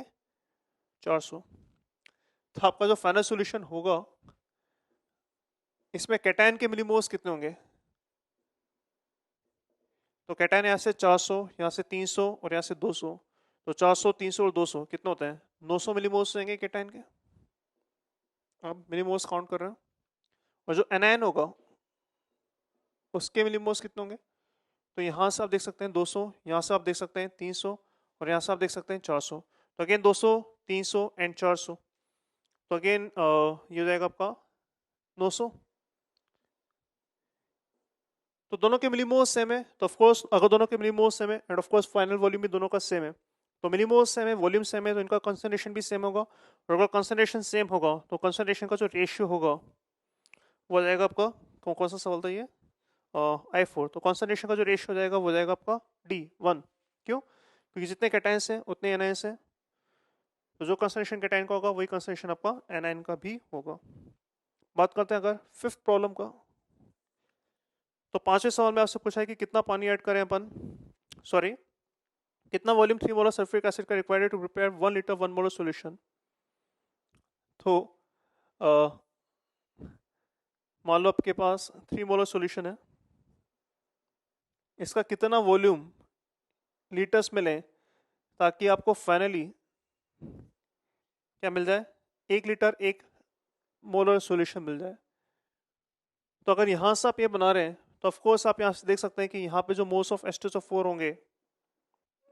400। तो आपका जो फाइनल सॉल्यूशन होगा इसमें कैटायन के मिलीमोल्स कितने होंगे, तो कैटायन यहाँ से 400, यहाँ से 300 और यहाँ से 200, तो 400 300 और 200 कितने होते हैं 900 मिलीमोल्स रहेंगे कैटायन के। आप मिलीमोल्स काउंट कर रहे हो, और जो एनायन होगा उसके मिलीमोल्स कितने होंगे, तो यहाँ से आप देख सकते हैं 200, यहाँ से आप देख सकते हैं 300, और यहाँ से आप देख सकते हैं 400। तो अगेन 200 300 एंड 400, तो अगेन ये हो जाएगा आपका 900। तो दोनों के मिलीमोल्स सेम है, तो ऑफ कोर्स अगर दोनों के मिलीमोल्स सेम है end of course final volume भी दोनों का सेम है, तो मिलीमोल्स सेम है वॉल्यूम सेम है तो इनका कंसंट्रेशन भी सेम होगा। और अगर कंसंट्रेशन सेम होगा तो कंसंट्रेशन का जो रेशियो होगा वो आ जाएगा आपका, कौन सा सवाल था ये I4, तो कंसंट्रेशन का जो रेशियो हो जाएगा वो जाएगा आपका D1। क्यों, क्योंकि जितने कैटायंस हैं उतने एनायंस हैं, तो जो कंसंट्रेशन कैटायन का होगा वही कंसंट्रेशन आपका एनायन का भी होगा। बात करते हैं अगर 5th प्रॉब्लम का, तो 5वें सवाल में आपसे पूछा है कि कितना पानी ऐड करें अपन, सॉरी कितना वॉल्यूम 3 मोलर सल्फ्यूरिक एसिड का required to prepare 1 litre 1 molar solution. तो मान लो आपके पास 3 मोलर सॉल्यूशन है, इसका कितना वॉल्यूम लीटर्स में लें ताकि आपको फाइनली क्या मिल जाए, 1 लीटर 1 मोलर सॉल्यूशन मिल जाए। तो अगर यहाँ से आप ये बना रहे हैं तो ऑफ कोर्स आप यहाँ से देख सकते हैं कि यहाँ पे जो मोल्स ऑफ H2SO4 होंगे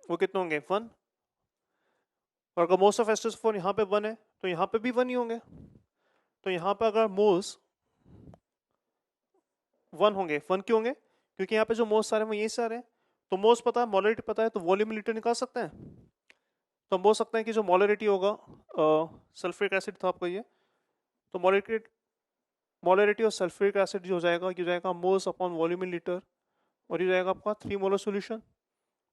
वो कितने होंगे 1, और अगर मोल्स ऑफ H2SO4 यहाँ पे 1 है तो यहाँ पे भी 1 ही होंगे। तो यहाँ पे अगर मोल्स 1 होंगे, 1 क्यों होंगे? क्योंकि यहाँ पे जो मोल्स आ रहे हैं वो यही से आ रहे हैं। तो मोल्स पता है, मोलरिटी पता है, तो वॉल्यूम लीटर निकाल सकते हैं। तो हम बोल सकते हैं कि जो मोलरिटी होगा, सल्फ्यूरिक एसिड था आपको ये, तो मोलरिटी और सल्फ्यूरिक एसिड जो हो जाएगा, ये हो जाएगा moles upon volume in litre, और ये हो जाएगा आपका 3 मोलर सॉल्यूशन।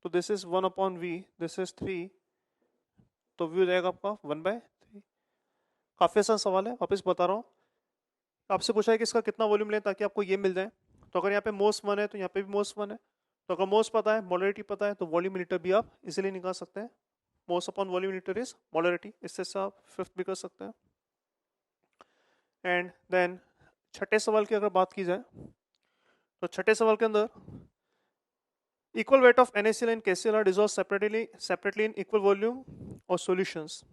तो this is 1 upon V, this is 3, तो वी हो जाएगा आपका 1/3। काफ़ी आसान सवाल है, वापस बता रहा हूँ। आपसे पूछा है कि इसका कितना वॉल्यूम लें ताकि आपको ये मिल जाए। तो अगर यहाँ पे मोल्स 1 है तो यहाँ पे भी मोल्स 1 है। तो अगर मोल्स पता है, मोलरिटी पता है, तो वॉल्यूम इन लीटर भी आप इजीली निकाल सकते हैं। Moles upon volume in litre is molarity, इससे आप फिफ्थ भी कर सकते हैं। एंड देन छठे सवाल की अगर बात की जाए तो छठे सवाल के अंदर equal weight of NaCl and KCl are dissolve separately in equal volume और सॉल्यूशंस।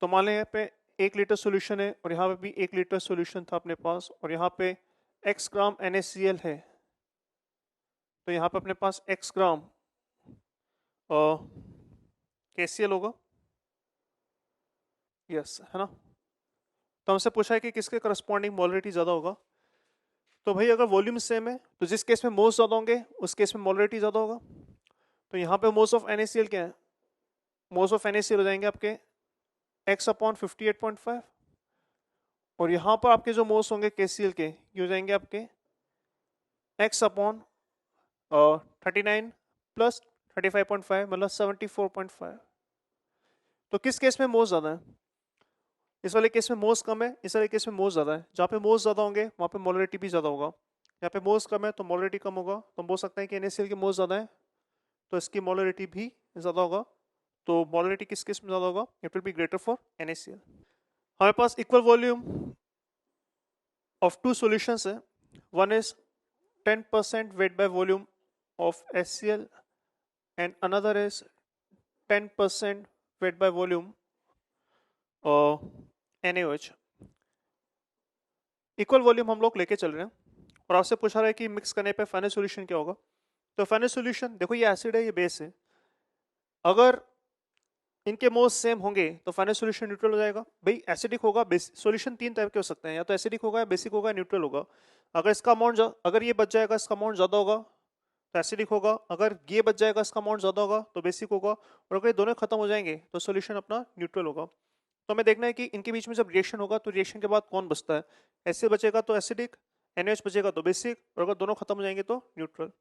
तो मान लें यहाँ पे 1 लीटर सॉल्यूशन है और यहाँ पे भी 1 लीटर सॉल्यूशन था अपने पास, और यहाँ पे x ग्राम NaCl है, तो यहाँ पे अपने पास x ग्राम KCl होगा, यस है ना। तो हमसे पूछा है कि किसके करस्पॉन्डिंग मोलरिटी ज़्यादा होगा। तो भाई अगर वॉल्यूम सेम है तो जिस केस में मोल्स ज़्यादा होंगे उस केस में मोलरिटी ज़्यादा होगा। तो यहाँ पे मोल्स ऑफ NaCl क्या है, मोल्स ऑफ NaCl हो जाएंगे आपके x अपॉन 58.5, और यहाँ पर आपके जो मोल्स होंगे KCl के, ये हो जाएंगे आपके x अपॉन 39 प्लस 35.5, मतलब 74.5। तो किस केस में मोल्स ज़्यादा है? इस वाले केस में मोल्स कम है, इस वाले केस में मोल्स ज़्यादा है। जहाँ पे मोल्स ज़्यादा होंगे वहाँ पे मोलरिटी भी ज़्यादा होगा। यहाँ पे मोल्स कम है तो मोलरिटी कम होगा। तो हम बोल सकते हैं कि NaCl के मोल्स ज़्यादा है तो इसकी मोलरिटी भी ज़्यादा होगा। तो मोलरिटी किस केस में ज़्यादा होगा? It will be greater for NaCl। हमारे पास इक्वल वॉल्यूम ऑफ 2 सॉल्यूशंस है। One is 10% weight by volume of HCl and another is 10% weight by volume NaOH। Equal volume हम लोग लेके चल रहे हैं और आपसे पूछा रहा है कि मिक्स करने पे फाइनल सॉल्यूशन क्या होगा। तो फाइनल सॉल्यूशन देखो, ये एसिड है, ये बेस है। अगर इनके मोल्स सेम होंगे तो फाइनल सॉल्यूशन न्यूट्रल हो जाएगा। भाई एसिडिक होगा, सॉल्यूशन 3 टाइप के हो सकते हैं, या तो एसिडिक होगा, या बेसिक होगा, न्यूट्रल होगा। अगर इसका अमाउंट, अगर ये बच जाएगा, इसका अमाउंट ज़्यादा होगा तो एसिडिक होगा, अगर ये बच जाएगा, इसका अमाउंट ज़्यादा होगा तो बेसिक होगा, और अगर ये दोनों खत्म हो जाएंगे तो सॉल्यूशन अपना न्यूट्रल होगा। तो हमें देखना है कि इनके बीच में जब रिएक्शन होगा तो रिएक्शन के बाद कौन बचता है। एसिड बचेगा तो एसिडिक, NaOH बचेगा तो बेसिक, और अगर दोनों खत्म हो जाएंगे तो न्यूट्रल।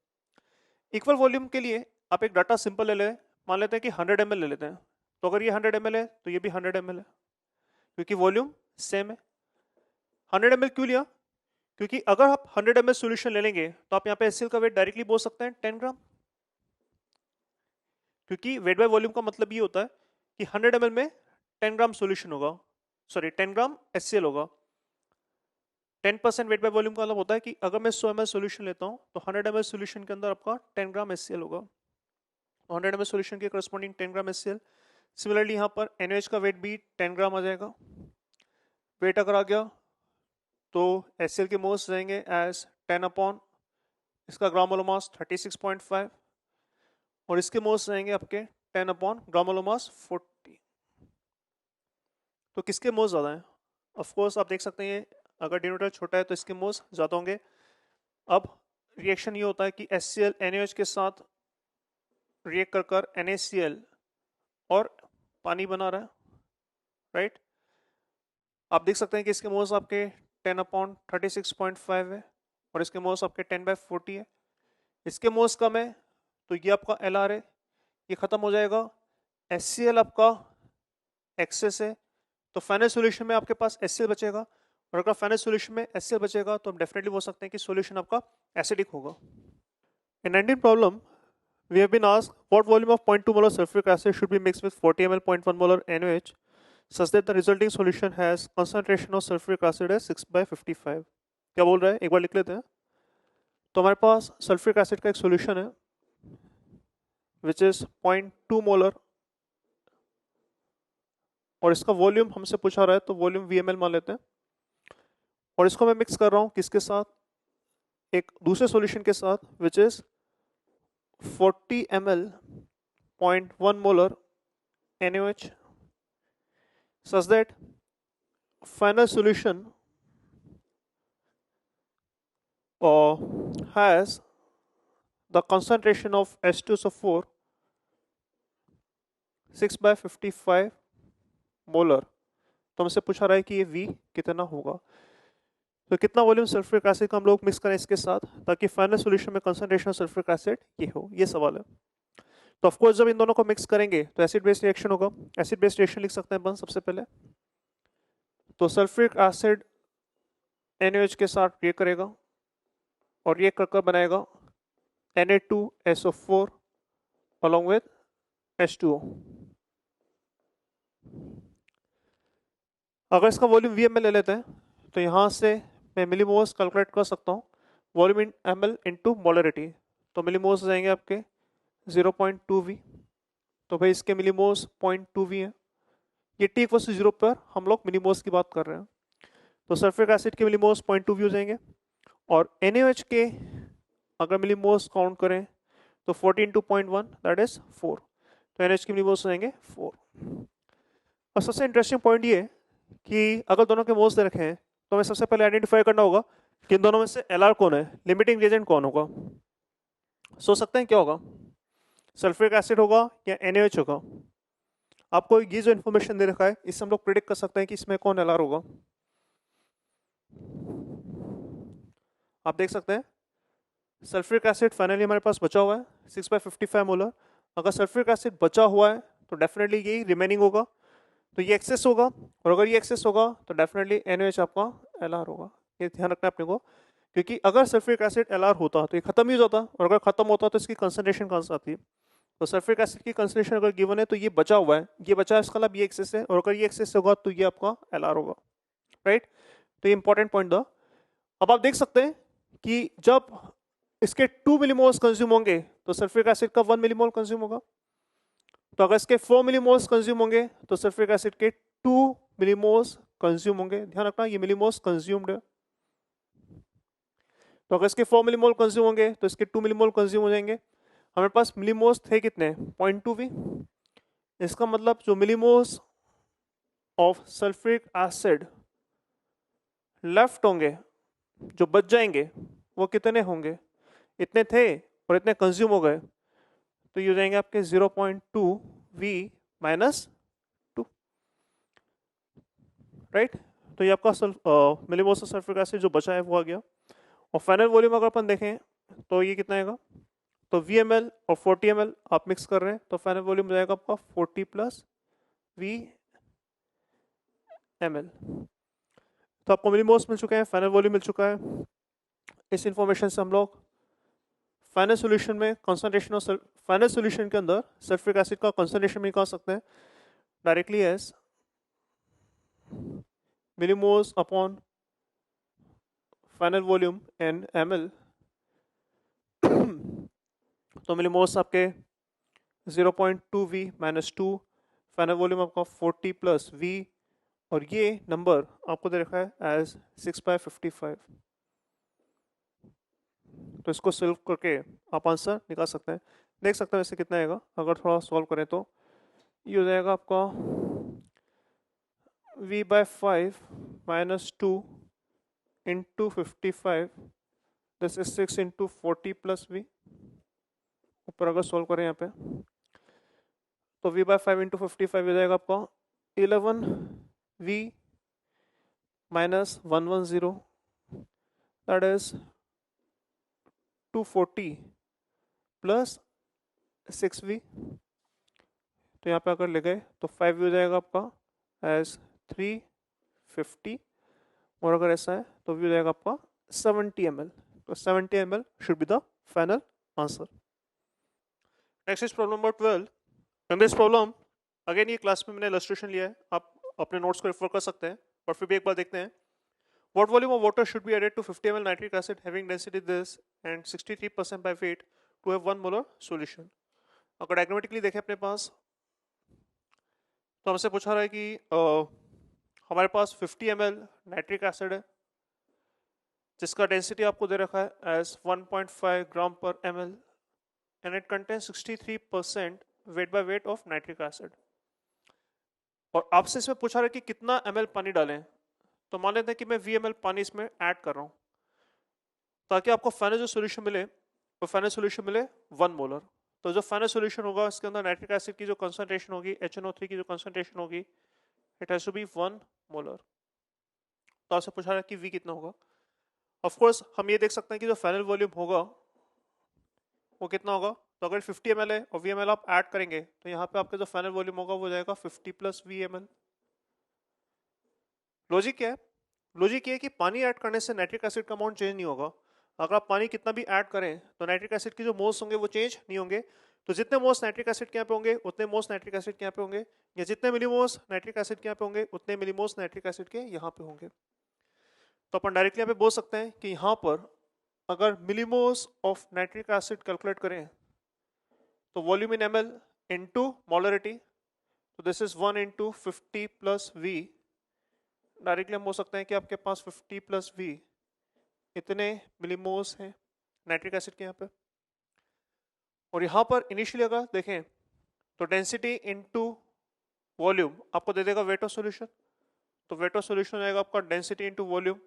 इक्वल वॉल्यूम के लिए आप एक डाटा सिंपल ले लें, मान लेते हैं कि 100 ml ले लेते हैं। तो अगर ये 100 ml है तो ये भी 100 ml है, क्योंकि वॉल्यूम सेम है। 100 ml क्यों लिया? क्योंकि अगर आप 100 ml सॉल्यूशन ले लेंगे तो आप यहाँ पे HCl का वेट डायरेक्टली बोल सकते हैं 10 ग्राम, क्योंकि वेट बाय वॉल्यूम का मतलब ये होता है कि 100 ml में 10 ग्राम सॉल्यूशन होगा, सॉरी 10 ग्राम HCl होगा। 10% वेट बाय वॉल्यूम का मतलब होता है कि अगर मैं 100 ml सॉल्यूशन लेता हूँ तो 100 ml सॉल्यूशन के अंदर आपका 10 ग्राम HCl होगा। 100 ml सॉल्यूशन के करस्पॉन्डिंग 10 ग्राम HCl। सिमिलरली यहाँ पर NaOH का वेट भी 10 ग्राम आ जाएगा। वेट अगर आ गया तो HCl के मोल्स रहेंगे एज 10 अपॉन इसका ग्राम मोलर मास 36.5, और इसके मोल्स रहेंगे आपके 10 अपॉन ग्राम मोलर मास 40। तो किसके मोल्स ज़्यादा हैं? ऑफ कोर्स आप देख सकते हैं अगर डिनोमिनेटर छोटा है तो इसके मोल्स ज़्यादा होंगे। अब रिएक्शन ये होता है कि HCl NaOH के साथ रिएक्ट कर कर NaCl और पानी बना रहा है, राइट। आप देख सकते हैं कि इसके मोल्स आपके 10 अपॉन 36.5 है और इसके मोल्स आपके 10/40 है। इसके मोल्स कम है तो ये आपका LR है, ये खत्म हो जाएगा। HCl आपका एक्सेस है, तो फाइनल सॉल्यूशन में आपके पास HCl बचेगा, और अगर फाइनल सॉल्यूशन में HCl बचेगा तो हम डेफिनेटली बोल सकते हैं कि सॉल्यूशन आपका एसिडिक होगा। In 19th problem, we have been asked what volume of 0.2 molar sulfuric acid should be mixed with 40 ml 0.1 molar NaOH such that the resulting solution has concentration of sulfuric acid as 6/55। क्या बोल रहा है, एक बार लिख लेते हैं। तो हमारे पास सल्फ्यूरिक एसिड का एक सॉल्यूशन है विच इज 0.2 मोलर और इसका वॉल्यूम हमसे पूछा रहा है तो वॉल्यूम VML मान लेते हैं। और इसको मैं मिक्स कर रहा हूँ किसके साथ, एक दूसरे सॉल्यूशन के साथ, which is 40 ml 0.1 molar NaOH, such that final solution has the concentration of H2SO4 6/55 molar. तो हमसे पूछा रहा है कि ये V कितना होगा। तो कितना वॉल्यूम सल्फ्यूरिक एसिड का हम लोग मिक्स करें इसके साथ ताकि फाइनल सॉल्यूशन में कंसंट्रेशन सल्फ्यूरिक एसिड ये हो, ये सवाल है। तो ऑफ कोर्स जब इन दोनों को मिक्स करेंगे तो एसिड बेस रिएक्शन होगा। एसिड बेस रिएक्शन लिख सकते हैं अपन सबसे पहले। तो सल्फ्यूरिक एसिड NaOH के साथ ये करेगा और ये कर बनाएगा Na2SO4 along with H2O। अगर इसका वॉल्यूम VML ले लेते हैं तो यहाँ से मैं मिलीमोल्स कैलकुलेट कर सकता हूँ, volume in ml into molarity. तो मिलीमोल्स जाएंगे आपके 0.2V। तो भाई इसके मिलीमोल्स 0.2V है। ये T इक्वल टू 0 पर हम लोग मिलीमोल्स की बात कर रहे हैं। तो सल्फ्यूरिक एसिड के मिलीमोल्स 0.2V हो जाएंगे और NaOH के अगर मिलीमोल्स काउंट करें तो 40 इंटू 0.1 दैट इज 4। तो NaOH के मिलीमोल्स हो जाएंगे 4। और सबसे इंटरेस्टिंग पॉइंट ये कि अगर दोनों के मोल्स दे रखे हैं तो हमें सबसे पहले आइडेंटिफाई करना होगा कि इन दोनों में से LR कौन है, लिमिटिंग रिएजेंट कौन होगा। सोच सकते हैं क्या होगा, सल्फ्यूरिक एसिड होगा या NaOH होगा। आपको ये जो इन्फॉर्मेशन दे रखा है इससे हम लोग प्रिडिक्ट कर सकते हैं कि इसमें कौन LR होगा। आप देख सकते हैं सल्फ्यूरिक एसिड फाइनली हमारे पास बचा हुआ है 6/55 मोलर। अगर सल्फ्यूरिक एसिड बचा हुआ है तो डेफिनेटली यही रिमेनिंग होगा, तो ये एक्सेस होगा। और अगर ये एक्सेस होगा तो डेफिनेटली NaOH आपका LR होगा। ये ध्यान रखना है अपने को, क्योंकि अगर सल्फ्यूरिक एसिड LR होता तो ये खत्म ही हो जाता, और अगर खत्म होता तो इसकी कंसंट्रेशन कहाँ से आती। तो सल्फ्यूरिक एसिड की कंसंट्रेशन अगर गिवन है तो ये बचा हुआ है, ये बचा है इसका मतलब ये एक्सेस है, और अगर ये एक्सेस होगा तो ये आपका LR होगा, राइट। तो ये इंपॉर्टेंट पॉइंट था। अब आप देख सकते हैं कि जब इसके 2 मिलीमोल्स कंज्यूम होंगे तो सल्फ्यूरिक एसिड का 1 मिलीमोल कंज्यूम होगा। तो अगर इसके 4 मिलीमोल्स कंज्यूम होंगे तो सल्फ्यूरिक एसिड के 2 मिलीमोल्स कंज्यूम होंगे। ध्यान रखना ये मिलीमोल्स कंज्यूम्ड है। तो अगर इसके 4 मिलीमोल कंज्यूम होंगे तो इसके 2 मिलीमोल कंज्यूम हो जाएंगे। हमारे पास मिलीमोल्स थे कितने, 0.2V। इसका मतलब जो millimoles of sulphuric acid left होंगे, जो बच जाएंगे, वो कितने होंगे, इतने थे और इतने कंज्यूम हो गए, तो ये हो जाएंगे आपके 0.2V माइनस 2, राइट। तो ये आपका मिलीमोल्स ऑफ सल्फ्यूरिक एसिड जो बचा है वो आ गया। और फाइनल वॉल्यूम अगर अपन देखें तो ये कितना आएगा, तो VML और 40 ml आप मिक्स कर रहे हैं तो फाइनल वॉल्यूम हो जाएगा आपका 40 प्लस VML। तो आपको मिलीमोल्स मिल चुके हैं, फाइनल वॉल्यूम मिल चुका है। इस इंफॉर्मेशन से हम लोग फाइनल सॉल्यूशन में कंसंट्रेशन ऑफ फाइनल सॉल्यूशन के अंदर सल्फ्यूरिक एसिड का कंसंट्रेशन भी निकाल सकते हैं directly as millimoles upon final volume in ml। तो मिलीमोल्स आपके 0.2V माइनस 2, फाइनल वॉल्यूम आपका 40 प्लस V, और ये नंबर आपको दे रखा है एज 6/55। तो इसको सॉल्व करके आप आंसर निकाल सकते हैं। देख सकते हैं वैसे कितना आएगा, अगर थोड़ा सॉल्व करें तो ये हो जाएगा आपका V/5 minus 2 into 55, this is 6 into 40 plus V। ऊपर अगर सॉल्व करें यहाँ पे तो V/5 इंटू 55 हो जाएगा आपका 11V minus 110, that is 240 plus 6V। तो यहाँ पे अगर ले गए तो 5V हो जाएगा आपका एज 350, और अगर ऐसा है तो V हो जाएगा आपका 70 ml। तो 70 ml should be the final answer. Next is problem number 12। In this problem again ये क्लास में मैंने इलस्ट्रेशन लिया है, आप अपने नोट्स को रेफर कर सकते हैं, और फिर भी एक बार देखते हैं। What volume of water should be added to 50 ml nitric acid having density this and 63% by weight to have 1 molar solution? अगर डायग्रामेटिकली देखें अपने पास तो हमसे पूछा रहा है कि हमारे पास 50 ml नाइट्रिक एसिड है जिसका डेंसिटी आपको दे रखा है एज 1.5 ग्राम पर ml and it contains 63% weight by weight of nitric acid. और आपसे इसमें पूछा रहा है कि कितना ml पानी डालें। तो मान लेते हैं कि मैं VML पानी इसमें ऐड कर रहा हूँ ताकि आपको फाइनल जो सोल्यूशन मिले वो फाइनल सोल्यूशन मिले 1 मोलर। तो जो फाइनल सोल्यूशन होगा इसके अंदर नाइट्रिक एसिड की जो कंसंट्रेशन होगी HNO3 की जो कंसंट्रेशन होगी it has to be 1 molar. तो आपसे पूछा रहा है कि V कितना होगा। ऑफ कोर्स हम ये देख सकते हैं कि जो फाइनल वॉल्यूम होगा वो कितना होगा। तो अगर 50 ml है और VML आप ऐड करेंगे तो यहाँ पे आपका जो फाइनल वॉल्यूम होगा वो जाएगा 50 प्लस VML। लॉजिक क्या है? लॉजिक ये है कि पानी ऐड करने से नाइट्रिक एसिड का अमाउंट चेंज नहीं होगा। अगर आप पानी कितना भी ऐड करें तो नाइट्रिक एसिड की जो मोल्स होंगे वो चेंज नहीं होंगे। तो जितने मोल्स नाइट्रिक एसिड के यहाँ पे होंगे उतने मोल्स नाइट्रिक एसिड के यहाँ पे होंगे, या जितने मिलीमोल्स नाइट्रिक एसिड के यहाँ पे होंगे उतने मिलीमोल्स नाइट्रिक एसिड के यहाँ पे होंगे। तो अपन डायरेक्टली यहाँ पे बोल सकते हैं कि यहाँ पर अगर millimoles of nitric acid calculate करें तो volume in ml into molarity, तो this is 1 into 50 plus V। Directly हम बोल सकते हैं कि आपके पास 50 प्लस V इतने मिलीमोल्स हैं नाइट्रिक एसिड के यहाँ पे। और यहाँ पर इनिशियली अगर देखें तो डेंसिटी इनटू वॉल्यूम आपको दे देगा वेट ऑफ सॉल्यूशन। तो वेट ऑफ सॉल्यूशन हो जाएगा आपका डेंसिटी इनटू वॉल्यूम,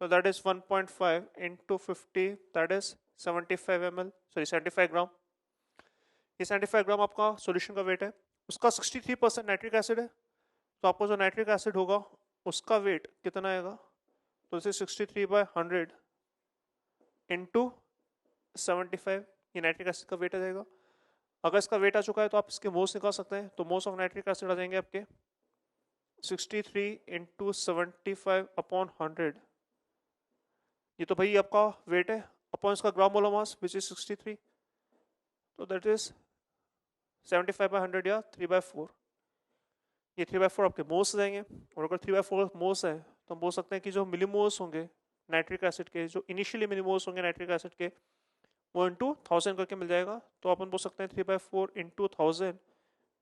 तो that is 1.5 into 50 that is 75 ग्राम। ये 75 ग्राम आपका सॉल्यूशन का वेट है। उसका 63% नाइट्रिक एसिड है, तो आपको जो नाइट्रिक एसिड होगा उसका वेट कितना आएगा। तो इसे 63/100 इंटू 75 ये नाइट्रिक एसिड का वेट आ जाएगा। अगर इसका वेट आ चुका है तो आप इसके मोल्स निकाल सकते हैं। तो मोल्स ऑफ नाइट्रिक एसिड आ जाएंगे आपके 63 इंटू 75/100। ये तो भाई आपका वेट है अपॉन इसका ग्राम मोलर मास विच इज 63, तो दैट इज 75/100 या 3/4। ये 3/4 आपके मोल्स जाएंगे। और अगर 3/4 मोल्स है तो हम बोल सकते हैं कि जो मिलीमोल्स होंगे नाइट्रिक एसिड के, जो इनिशियली मिलीमोल्स होंगे नाइट्रिक एसिड के, वो इंटू 1000 करके मिल जाएगा। तो अपन बोल सकते हैं 3/4 इंटू 1000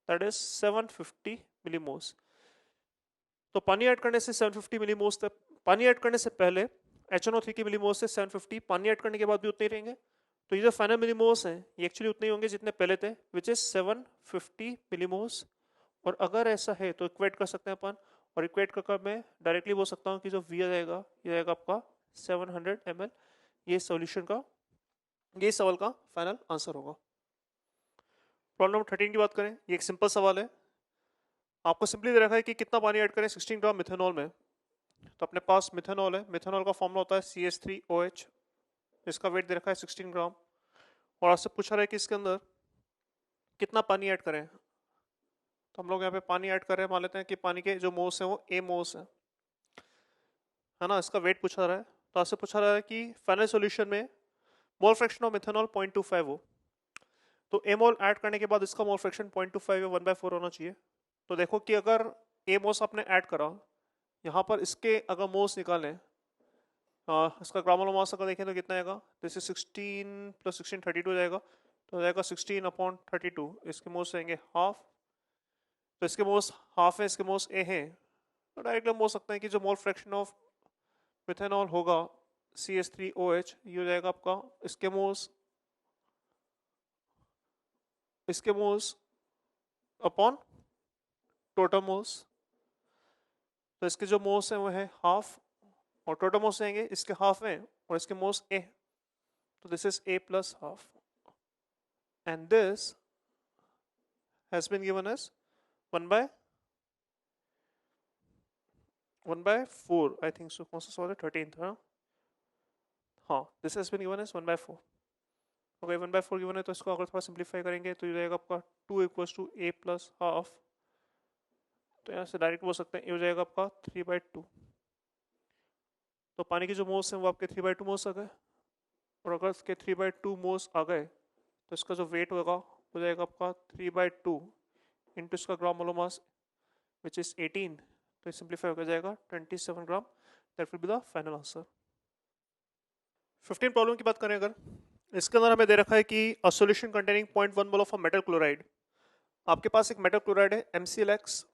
दैट इज 750 मिलीमोल्स। तो पानी ऐड करने से 750 मिलीमोल्स तक, पानी ऐड करने से पहले HNO3 की मिलीमोल्स से 750, पानी ऐड करने के बाद भी उतने ही रहेंगे। तो ये जो फाइनल मिलीमोल्स हैं ये एक्चुअली उतने ही होंगे जितने पहले थे विच इज 750 मिलीमोल्स। और अगर ऐसा है तो इक्वेट कर सकते हैं अपन, और इक्वेट कर मैं डायरेक्टली बोल सकता हूँ कि जो V आ जाएगा ये आएगा आपका 700 ml। ये सॉल्यूशन का, ये सवाल का फाइनल आंसर होगा। प्रॉब्लम नंबर 13 की बात करें, ये एक सिंपल सवाल है। आपको सिंपली दे रखा है कि कितना पानी ऐड करें 16 ग्राम मिथेनॉल में। तो अपने पास मिथेनॉल है, मिथेनॉल का फॉर्मूला होता है CH3OH, इसका वेट दे रखा है 16 ग्राम। और आपसे पूछा रहा है कि इसके अंदर कितना पानी ऐड करें। तो हम लोग यहाँ पे पानी ऐड कर रहे हैं, मान लेते हैं कि पानी के जो मोल्स हैं वो A मोल्स है ना। इसका वेट पूछा रहा है। तो आपसे पूछा रहा है कि फाइनल सॉल्यूशन में मोल फ्रैक्शन ऑफ मिथेनॉल 0.25 हो। तो A मोल ऐड करने के बाद इसका मोल फ्रैक्शन 0.25 या 1/4 होना चाहिए। तो देखो कि अगर A मोल्स आपने ऐड करा, यहाँ पर इसके अगर मोल्स निकालें, इसका ग्राम मास अगर देखें तो कितना आएगा, दिस इज 16 प्लस 16 32 हो जाएगा। तो हो जाएगा 16/32। इसके मोल्स रहेंगे हाफ। तो इसके मोल्स हाफ है, इसके मोल्स ए हैं। तो डायरेक्टली हम बोल सकते हैं कि जो मोल फ्रैक्शन ऑफ मिथेनॉल होगा CH3OH ये हो जाएगा आपका इसके मोल्स अपॉन टोटल मोल्स। तो इसके जो मोल्स हैं वो है हाफ, और टोटल मोल्स रहेंगे इसके हाफ हैं और इसके मोल्स ए। तो this is A plus half and this has been given as 1/4 I think so. कौन सा सवाल है, 13 था। हाँ, this has been given as 1/4। Okay, 1/4 given है तो इसको अगर थोड़ा सिंप्लीफाई करेंगे तो ये जाएगा आपका 2 equals to A plus half. तो यहाँ से डायरेक्ट बोल सकते हैं ये हो जाएगा आपका 3/2। तो पानी के जो मोल्स हैं वो आपके 3/2 मोल्स आ गए। और अगर इसके 3/2 मोल्स आ गए तो इसका जो वेट होगा हो जाएगा आपका 3/2 इंटू इसका ग्राम मोलर मास विच इज 18। तो सिंप्लीफाई हो जाएगा 27 gram. That will be the final answer. 15 problem की बात करें अगर, इसके अंदर हमें दे रखा है कि a solution containing 0.1 mole of a metal chloride. आपके पास एक मेटल क्लोराइड है MClX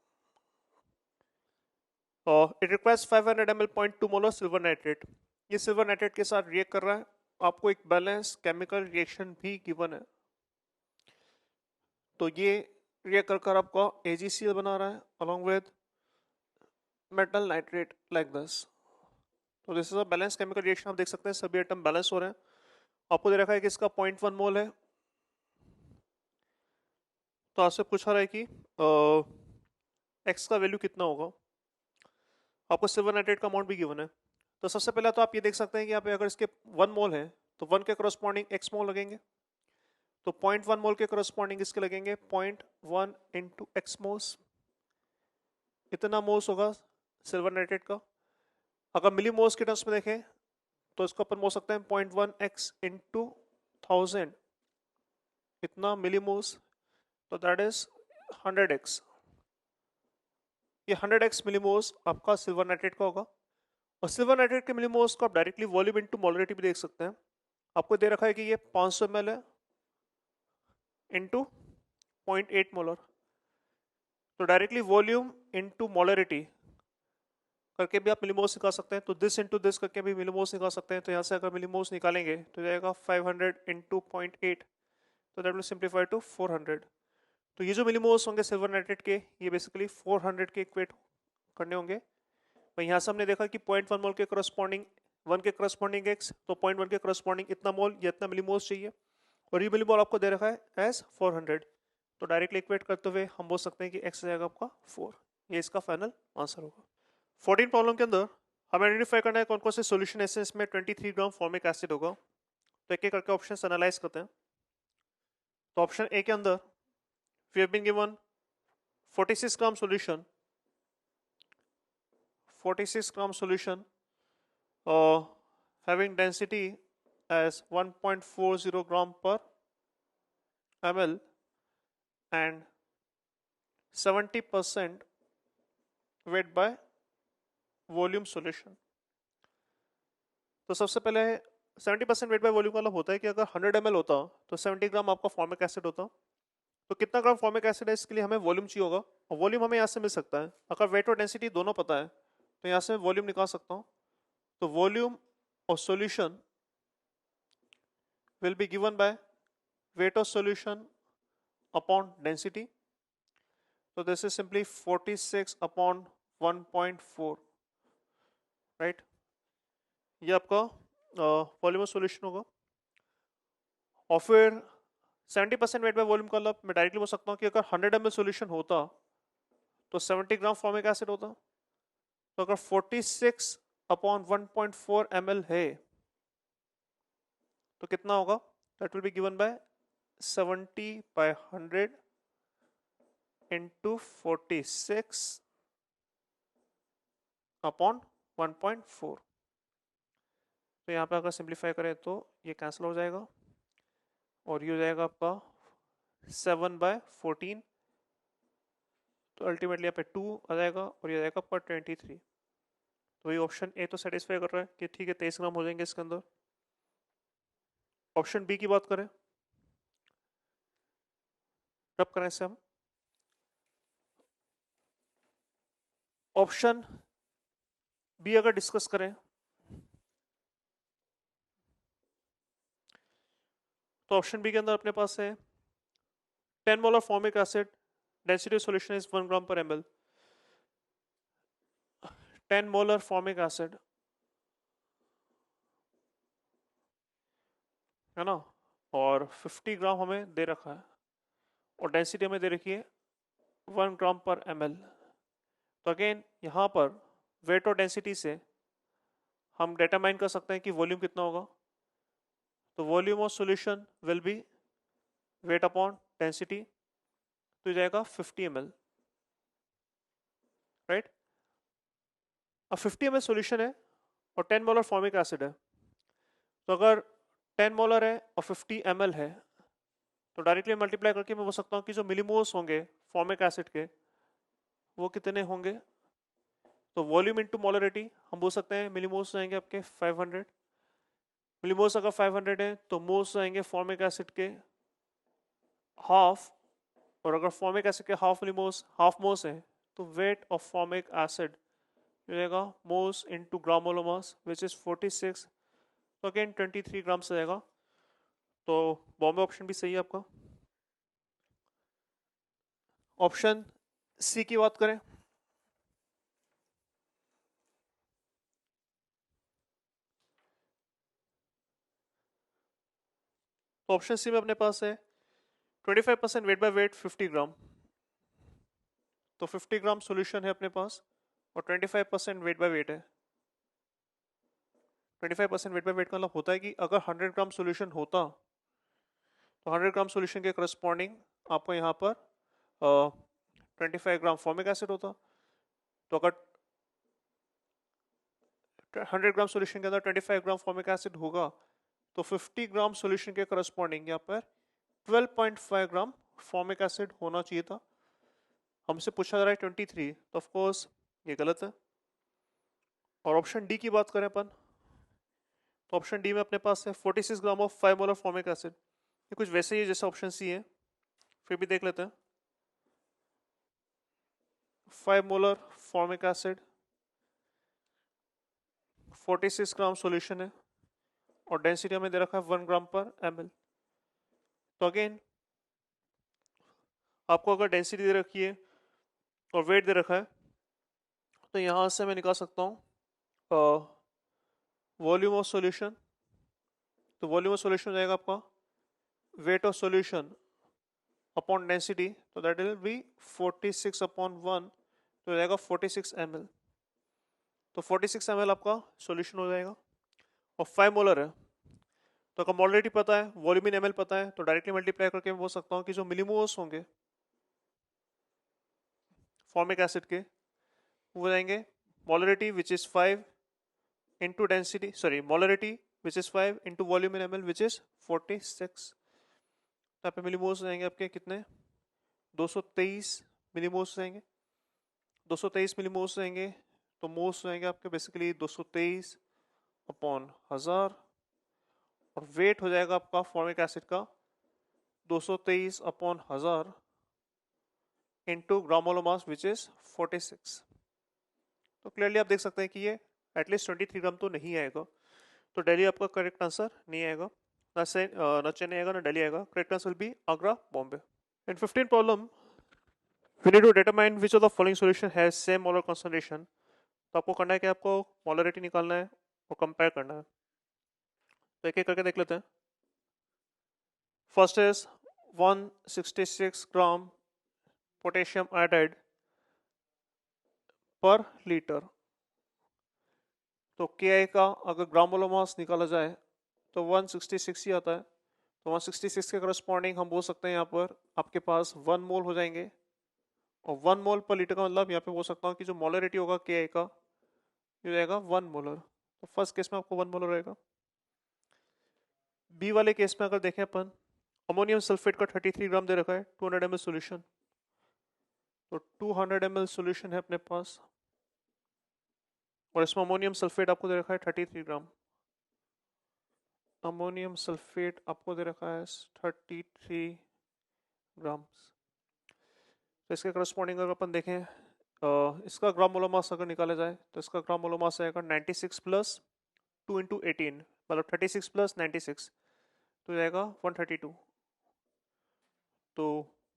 it requires 500 ml 0.2 molar silver nitrate. ये सिल्वर नाइट्रेट के साथ रिएक्ट कर रहा है, आपको एक बैलेंस केमिकल रिएक्शन भी गिवन है। तो ये रिएक्ट कर आपका AgCl बना रहा है along with metal nitrate like this. तो this is a balance chemical reaction. आप देख सकते हैं सभी एटम बैलेंस हो रहे हैं। आपको दे रखा है कि इसका 0.1 मोल है। तो आपसे पूछा रहा है कि एक्स का वैल्यू कितना होगा। आपको सिल्वर नाइट्रेट का अमाउंट भी गिवन है। तो सबसे पहले तो आप ये देख सकते हैं कि यहाँ पे अगर इसके 1 मोल है तो 1 के करस्पॉन्डिंग एक्स मोल लगेंगे। तो 0.1 मोल के करस्पॉन्डिंग इसके लगेंगे 0.1 इंटू एक्स मोल्स। इतना मोल्स होगा सिल्वर नाइट्रेट का। अगर मिली मोल्स के टर्म्स में देखें तो इसको अपन बोल सकते हैं 0.1 एक्स इंटू 1000, इतना मिली मोल्स। तो दैट इज 100x। ये 100x मिलीमोल्स आपका सिल्वर नाइट्रेट का होगा। और सिल्वर नाइट्रेट के मिलीमोल्स को आप डायरेक्टली वॉल्यूम इनटू मोलरिटी भी देख सकते हैं। आपको दे रखा है कि ये 500 ml है इनटू 0.8 मोलर। तो डायरेक्टली वॉल्यूम इनटू मोलरिटी करके भी आप मिलीमोल्स निकाल सकते हैं। तो दिस इनटू दिस करके भी मिलीमोल्स निकाल सकते हैं। तो यहाँ से अगर मिलीमोल्स निकालेंगे तो जाएगा 500 इंटू 0.8, तो दैट विल सिंप्लीफाई टू 400। तो ये जो मिलीमोल्स होंगे सिल्वर नाइट्रेट के, ये बेसिकली 400 के इक्वेट करने होंगे। भाई यहाँ से हमने देखा कि 0.1 मोल के करस्पॉन्डिंग 1 के करस्पॉन्डिंग एक्स, तो 0.1 के करस्पॉन्डिंग इतना मोल या इतना मिलीमोल्स चाहिए। और ये मिलीमोल आपको दे रखा है एज 400। तो डायरेक्टली इक्वेट करते हुए हम बोल सकते हैं कि एक्स जाएगा आपका 4। ये इसका फाइनल आंसर होगा। 14 प्रॉब्लम के अंदर हमें आइडेंटिफाई करना है कौन कौन से सोल्यूशन ऐसे इसमें 23 ग्राम फॉर्मिक एसिड होगा। तो एक एक करके ऑप्शन एनालाइज करते हैं। तो ऑप्शन ए के अंदर we have been given 46 gram solution, 46 gram solution having density as 1.40 gram per ml and 70% weight by volume solution। तो सबसे पहले 70% वेट बाय वॉल्यूम का मतलब होता है कि अगर 100 ml होता तो 70 ग्राम आपका फॉर्मिक एसिड होता। तो कितना ग्राम फॉर्मिक एसिड है इसके लिए हमें वॉल्यूम चाहिए होगा, और वॉल्यूम हमें यहाँ से मिल सकता है। अगर वेट और डेंसिटी दोनों पता है तो यहाँ से वॉल्यूम निकाल सकता हूँ। तो volume of solution will be given by weight of solution upon density. So this is simply 46 upon 1.4, right? ये आपका वॉल्यूम ऑफ सॉल्यूशन होगा। और फिर 70% वेट बाय वॉल्यूम का मतलब मैं डायरेक्टली बोल सकता हूँ कि अगर 100 ml सॉल्यूशन होता तो 70 ग्राम फॉर्मिक एसिड होता। तो अगर 46 अपॉन 1.4 ml है तो कितना होगा? That will be given by 70 by 100 into 46 upon 1.4। तो यहाँ पे अगर सिंप्लीफाई करें तो ये कैंसिल हो जाएगा और ये हो जाएगा आपका 7 by 14। तो अल्टीमेटली यहाँ पे 2 आ जाएगा और ये आएगा आपका 23। तो ये ऑप्शन ए तो सेटिस्फाई कर रहा है कि ठीक है 23 ग्राम हो जाएंगे इसके अंदर। ऑप्शन बी की बात करें, रब करें इसे हम। ऑप्शन बी अगर डिस्कस करें तो ऑप्शन बी के अंदर अपने पास है 10 molar formic acid, density solution is 1 ग्राम पर ml। 10 मोलर फॉर्मिक एसिड है ना, और 50 ग्राम हमें दे रखा है और डेंसिटी हमें दे रखी है 1 ग्राम पर ml। तो अगेन यहाँ पर वेट और डेंसिटी से हम डिटरमाइन कर सकते हैं कि वॉल्यूम कितना होगा। तो volume of solution will be weight upon density, तो जाएगा 50 ml, राइट। अब 50 ml सॉल्यूशन है और 10 मोलर फॉर्मिक एसिड है। तो अगर 10 मोलर है और 50 ml है तो डायरेक्टली मल्टीप्लाई करके मैं बोल सकता हूँ कि जो मिलीमोल्स होंगे फॉर्मिक एसिड के वो कितने होंगे। तो वॉल्यूम इनटू मोलरिटी हम बोल सकते हैं मिलीमोल्स जाएंगे आपके 500। मिलीमोल्स अगर 500 है तो मोल्स जाएंगे फॉर्मिक एसिड के हाफ, और अगर फॉर्मिक एसिड के हाफ मिलीमोल्स हाफ मोल्स हैं तो वेट ऑफ फॉर्मिक एसिड ये रहेगा moles into gram molar mass which is 46, तो अगेन 23 ग्राम से आएगा। तो बॉम्बे ऑप्शन भी सही है आपका। ऑप्शन सी की बात करें, तो ऑप्शन सी में अपने पास है 25% वेट बाय वेट 50 ग्राम, तो 50 ग्राम सॉल्यूशन है अपने पास और 25% वेट बाय वेट है। 25% वेट बाय वेट का मतलब होता है कि अगर 100 ग्राम सॉल्यूशन होता तो 100 ग्राम सॉल्यूशन के करस्पॉन्डिंग आपको यहाँ पर 25 ग्राम फॉर्मिक एसिड होता। तो अगर 100 ग्राम सॉल्यूशन के अंदर 25 ग्राम फॉर्मिक एसिड होगा तो 50 ग्राम सॉल्यूशन के करस्पॉन्डिंग यहाँ पर 12.5 ग्राम फॉर्मिक एसिड होना चाहिए था। हमसे पूछा जा रहा है 23, तो ऑफ कोर्स ये गलत है। और ऑप्शन डी की बात करें अपन, तो ऑप्शन डी में अपने पास है 46 gram of 5 molar formic acid. ये कुछ वैसे ही है जैसे ऑप्शन सी है, फिर भी देख लेते हैं। 5 molar formic acid 46 gram solution है और डेंसिटी हमें दे रखा है 1 ग्राम पर ml। तो अगेन आपको अगर डेंसिटी दे रखी है और वेट दे रखा है तो यहाँ से मैं निकाल सकता हूँ वॉल्यूम ऑफ सॉल्यूशन। तो वॉल्यूम ऑफ सॉल्यूशन हो जाएगा आपका weight of solution upon density, तो दैट विल बी 46 अपॉन 1, तो हो जाएगा 46 ml। तो 46 ml आपका सॉल्यूशन हो जाएगा और 5 मोलर है, तो अगर मोलरिटी पता है, वॉल्यूम इन ml पता है, तो डायरेक्टली मल्टीप्लाई करके मैं बोल सकता हूँ कि जो मिलीमोल्स होंगे फॉर्मिक एसिड के वो जाएंगे molarity which is 5 into density, sorry molarity which is 5 into volume in ml which is 46। यहाँ पे मिलीमोल्स जाएंगे आपके कितने, 223 मिलीमोल्स जाएंगे। 223 मिलीमोल्स जाएंगे तो मोल्स जाएंगे आपके बेसिकली 223 अपॉन 1000 और वेट हो जाएगा आपका फॉर्मिक एसिड का 223 upon 1000 into gram molar mass which is 46। तो क्लियरली आप देख सकते हैं कि ये एटलीस्ट 23 ग्राम तो नहीं आएगा। तो दिल्ली आपका करेक्ट आंसर नहीं आएगा, ना चेन्नई आएगा ना दिल्ली आएगा। Correct answer will be Agra Bombay. In 15 problem we need to determine which of the following solution has same molar concentration। तो आपको करना है कि आपको मोलरिटी निकालना है और कंपेयर करना है। तो एक एक करके देख लेते हैं। First is 166 gram potassium iodide पर लीटर। तो के का अगर ग्राम मोलर मास निकाला जाए तो 166 ही आता है। तो 166 के करस्पॉन्डिंग हम बोल सकते हैं यहाँ पर आपके पास 1 मोल हो जाएंगे और 1 मोल पर लीटर का मतलब यहाँ पे बोल सकता हूँ कि जो मोलरिटी होगा के का ये रहेगा 1 मोलर। तो फर्स्ट केस में आपको 1 मोलर रहेगा। बी वाले केस में अगर देखें अपन, अमोनियम सल्फेट का 33 ग्राम दे रखा है 200 ml सॉल्यूशन। तो 200 ml सॉल्यूशन है अपने पास और इसमें अमोनियम सल्फेट आपको दे रखा है 33 ग्राम। अमोनियम सल्फेट आपको दे रखा है 33 ग्राम। तो इसके करस्पॉन्डिंग अगर अपन देखें इसका ग्राम मोलर मास अगर निकाला जाए तो इसका ग्राम मोलर मास आएगा 96 प्लस 2 इंटू 18, मतलब 36 प्लस 96 तो जाएगा 132। तो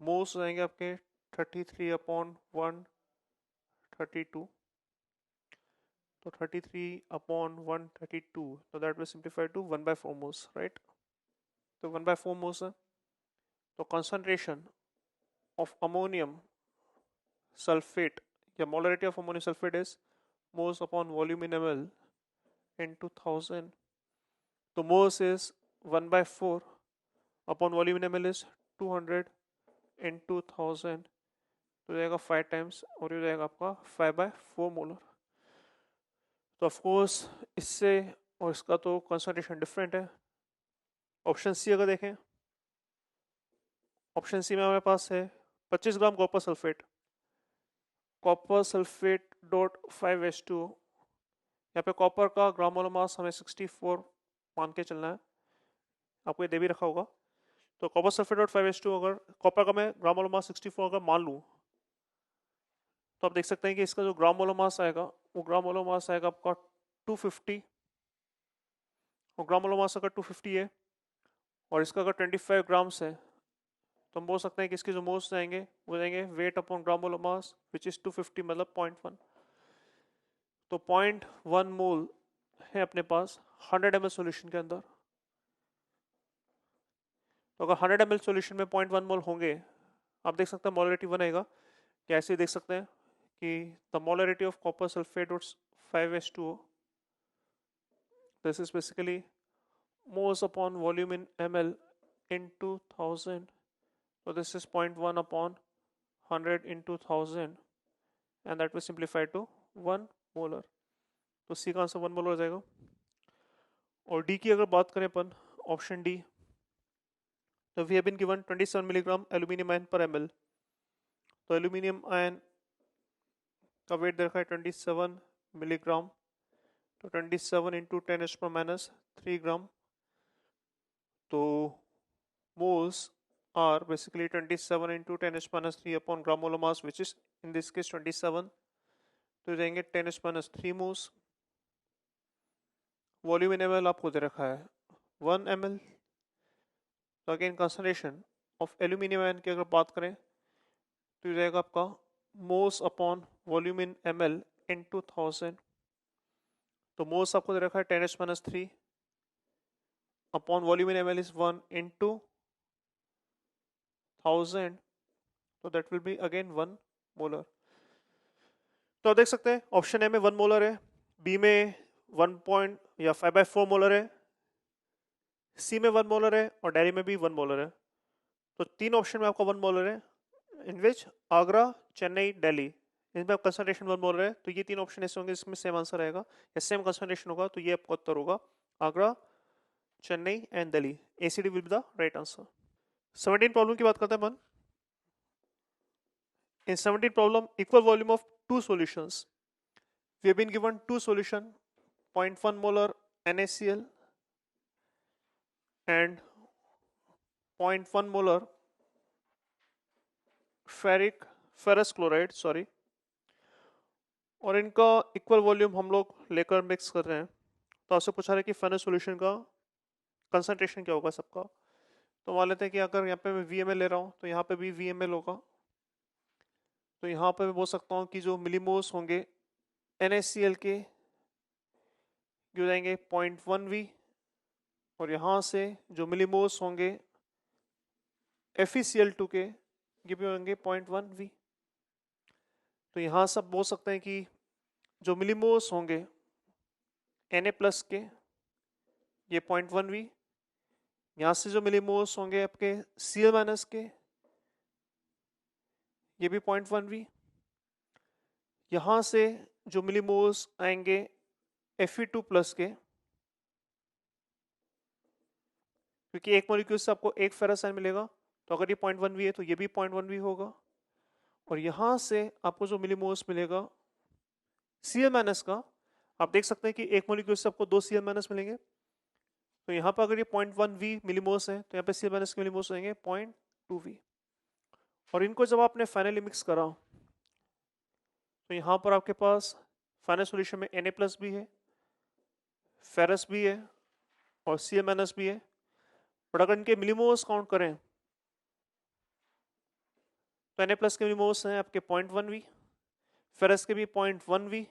मोल्स जाएंगे आपके 33 अपॉन 132, तो 33 अपॉन 132, तो that will simplify to 1/4 moles, right. तो 1/4 मोल्स है। तो कंसंट्रेशन ऑफ अमोनियम सल्फेट या molarity of ammonium sulphate is moles upon volume in ml into 1000। तो moles is 1/4 upon volume in ml is 200 into 1000, तो जाएगा 5 times और ये जाएगा आपका 5/4 मोलर। तो ऑफ कोर्स इससे और इसका तो कंसंट्रेशन डिफरेंट है। ऑप्शन सी अगर देखें, ऑप्शन सी में हमारे पास है 25 gram copper sulphate, copper sulphate dot 5H2। यहाँ पे कॉपर का ग्राम मोलर मास हमें 64 मान के चलना है, आपको ये दे भी रखा होगा। तो कॉपर सल्फेट डॉट 5H2 अगर कॉपर का मैं ग्राम मोलर मास 64 अगर मान लूँ तो आप देख सकते हैं कि इसका जो ग्राम मोलर मास आएगा वो ग्राम मोलर मास आएगा आपका 250, और ग्राम मोलर मास अगर 250 है और इसका अगर 25 ग्राम्स है तो हम बोल सकते हैं कि इसके जो मोल्स जाएंगे वो जाएंगे weight upon gram molar mass which is 250 मतलब 0.1। तो 0.1 मोल है अपने पास 100 ml सॉल्यूशन के अंदर। तो अगर 100 ml सॉल्यूशन में 0.1 मोल होंगे, आप देख सकते हैं मोलरिटी 1 आएगा। कैसे देख सकते हैं कि the molarity of copper sulphate 5H2O, this is basically moles upon volume in ml into 1000, so this is 0.1 upon 100 into 1000 and that will simplify to 1 molar। तो सी का आंसर 1 मोलर हो जाएगा। और डी की अगर बात करें अपन, ऑप्शन डी, तो we have been given 27 milligram aluminium ion per ml। तो एल्यूमिनियम आयन का वेट दे रखा है 27 मिलीग्राम, तो 27 इंटू 10⁻³ ग्राम। तो moles are basically 27 into 10⁻³ upon gram molar mass which is in this case 27, तो जाएंगे 10⁻³ moles। वॉल्यूम इन ml आपको दे रखा है 1 ml। तो again concentration of aluminium ion की अगर बात करें तो जाएगा आपका moles upon volume in ml into 1000। तो मोल्स आपको दे रखा है 10⁻³ upon volume in ml is 1 into 1000, तो that will be again 1 molar. तो देख सकते हैं ऑप्शन ए में 1 मोलर है, बी में 5/4 मोलर है, सी में 1 मोलर है और डेरी में भी 1 मोलर है। तो तीन ऑप्शन में आपका 1 मोलर है, इन विच आगरा, चेन्नई, दिल्ली, इनमें कंसंट्रेशन 1 मोलर है। तो ये तीन ऑप्शन ऐसे होंगे जिसमें सेम आंसर आएगा या सेम कंसंट्रेशन होगा, तो ये आपका उत्तर होगा Agra, Chennai and Delhi. ACD will be the right answer. 17 problem की बात करते हैं अपन। In 17 problem, equal volume of two solutions. We have been given two solution, 0.1 molar NaCl and 0.1 molar ferrous chloride, sorry, और इनका इक्वल वॉल्यूम हम लोग लेकर मिक्स कर रहे हैं। तो आपसे पूछा रहा है कि फाइनल सॉल्यूशन का कंसंट्रेशन क्या होगा सबका। तो मान लेते हैं कि अगर यहाँ पे मैं VML ले रहा हूँ तो यहाँ पे भी VML होगा। तो यहाँ पे मैं बोल सकता हूँ कि जो मिलीमोल्स होंगे NaCl के हो जाएंगे 0.1V, और यहाँ से जो मिलीमोल्स होंगे FeCl2 के ये भी होंगे 0.1V। तो यहाँ सब बोल सकते हैं कि जो मिलीमोल्स होंगे Na+ के ये 0.1V, यहाँ से जो मिलीमोल्स होंगे आपके Cl- के ये भी 0.1V, यहाँ से जो मिलीमोल्स आएंगे Fe2+ के, क्योंकि एक मॉलिक्यूल से आपको एक फेरस आयन मिलेगा, तो अगर ये 0.1V है तो ये भी 0.1V होगा। और यहाँ से आपको जो मिलीमोल्स मिलेगा Cl- का, आप देख सकते हैं कि एक मॉलिक्यूल से आपको 2 Cl- मिलेंगे। तो यहाँ पर अगर ये 0.1V मिलीमोल्स है तो यहाँ पे Cl- के मिलीमोल्स होंगे 0.2V। और इनको जब आपने फाइनली मिक्स करा तो यहाँ पर आपके पास फाइनल सॉल्यूशन में Na+ भी है, फेरस भी है और Cl- भी है। बट अगर इनके मिलीमोल्स काउंट करें तो Na+ के मिलीमोल्स हैं आपके 0.1V, फेरस के भी 0.1V,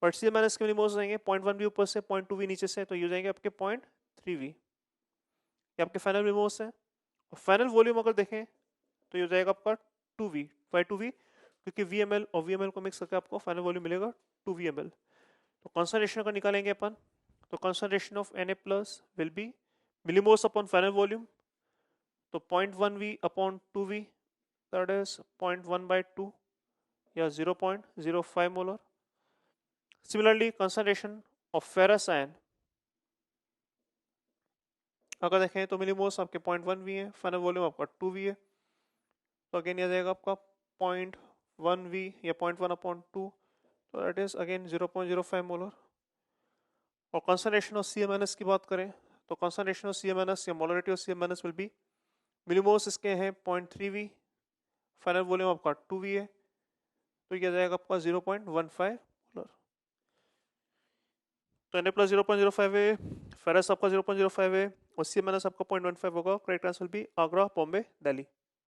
बट Cl- के मिलीमोल्स आएंगे 0.1V ऊपर से 0.2V नीचे से, तो ये हो जाएंगे आपके 0.3V। ये आपके फाइनल मिलीमोल्स हैं। और फाइनल वॉल्यूम अगर देखें तो ये हो जाएगा आपका 2V, वाई 2V, क्योंकि VML और VML को मिक्स करके आपको फाइनल वॉल्यूम मिलेगा 2VML। तो कंसंट्रेशन अगर निकालेंगे अपन तो concentration of Na+ will be millimoles upon final volume, तो 0.1V upon 2V, that is 0.1/2 या 0.05 molar. Similarly concentration of ferrous ion अगर देखें तो मिलीमोल्स आपके 0.1V है, फाइनल वॉल्यूम आपका 2V है, तो अगेन यह जाएगा आपका 0.1V या 0.1/2, तो दैट इज अगेन 0.05 मोलर। और कंसंट्रेशन ऑफ Cl- की बात करें तो कंसंट्रेशन ऑफ Cl- या molarity of Cl- will be millimoles इसके हैं 0.3V, फाइनल वॉल्यूम आपका 2V है, तो ये जाएगा आपका 0.15 मोलर। तो Na प्लस 0.05 है, फेरस आपका 0.05 है, और CmNS आपका 0.15 होगा। करेक्ट आंसर भी आगरा, बॉम्बे, दिल्ली।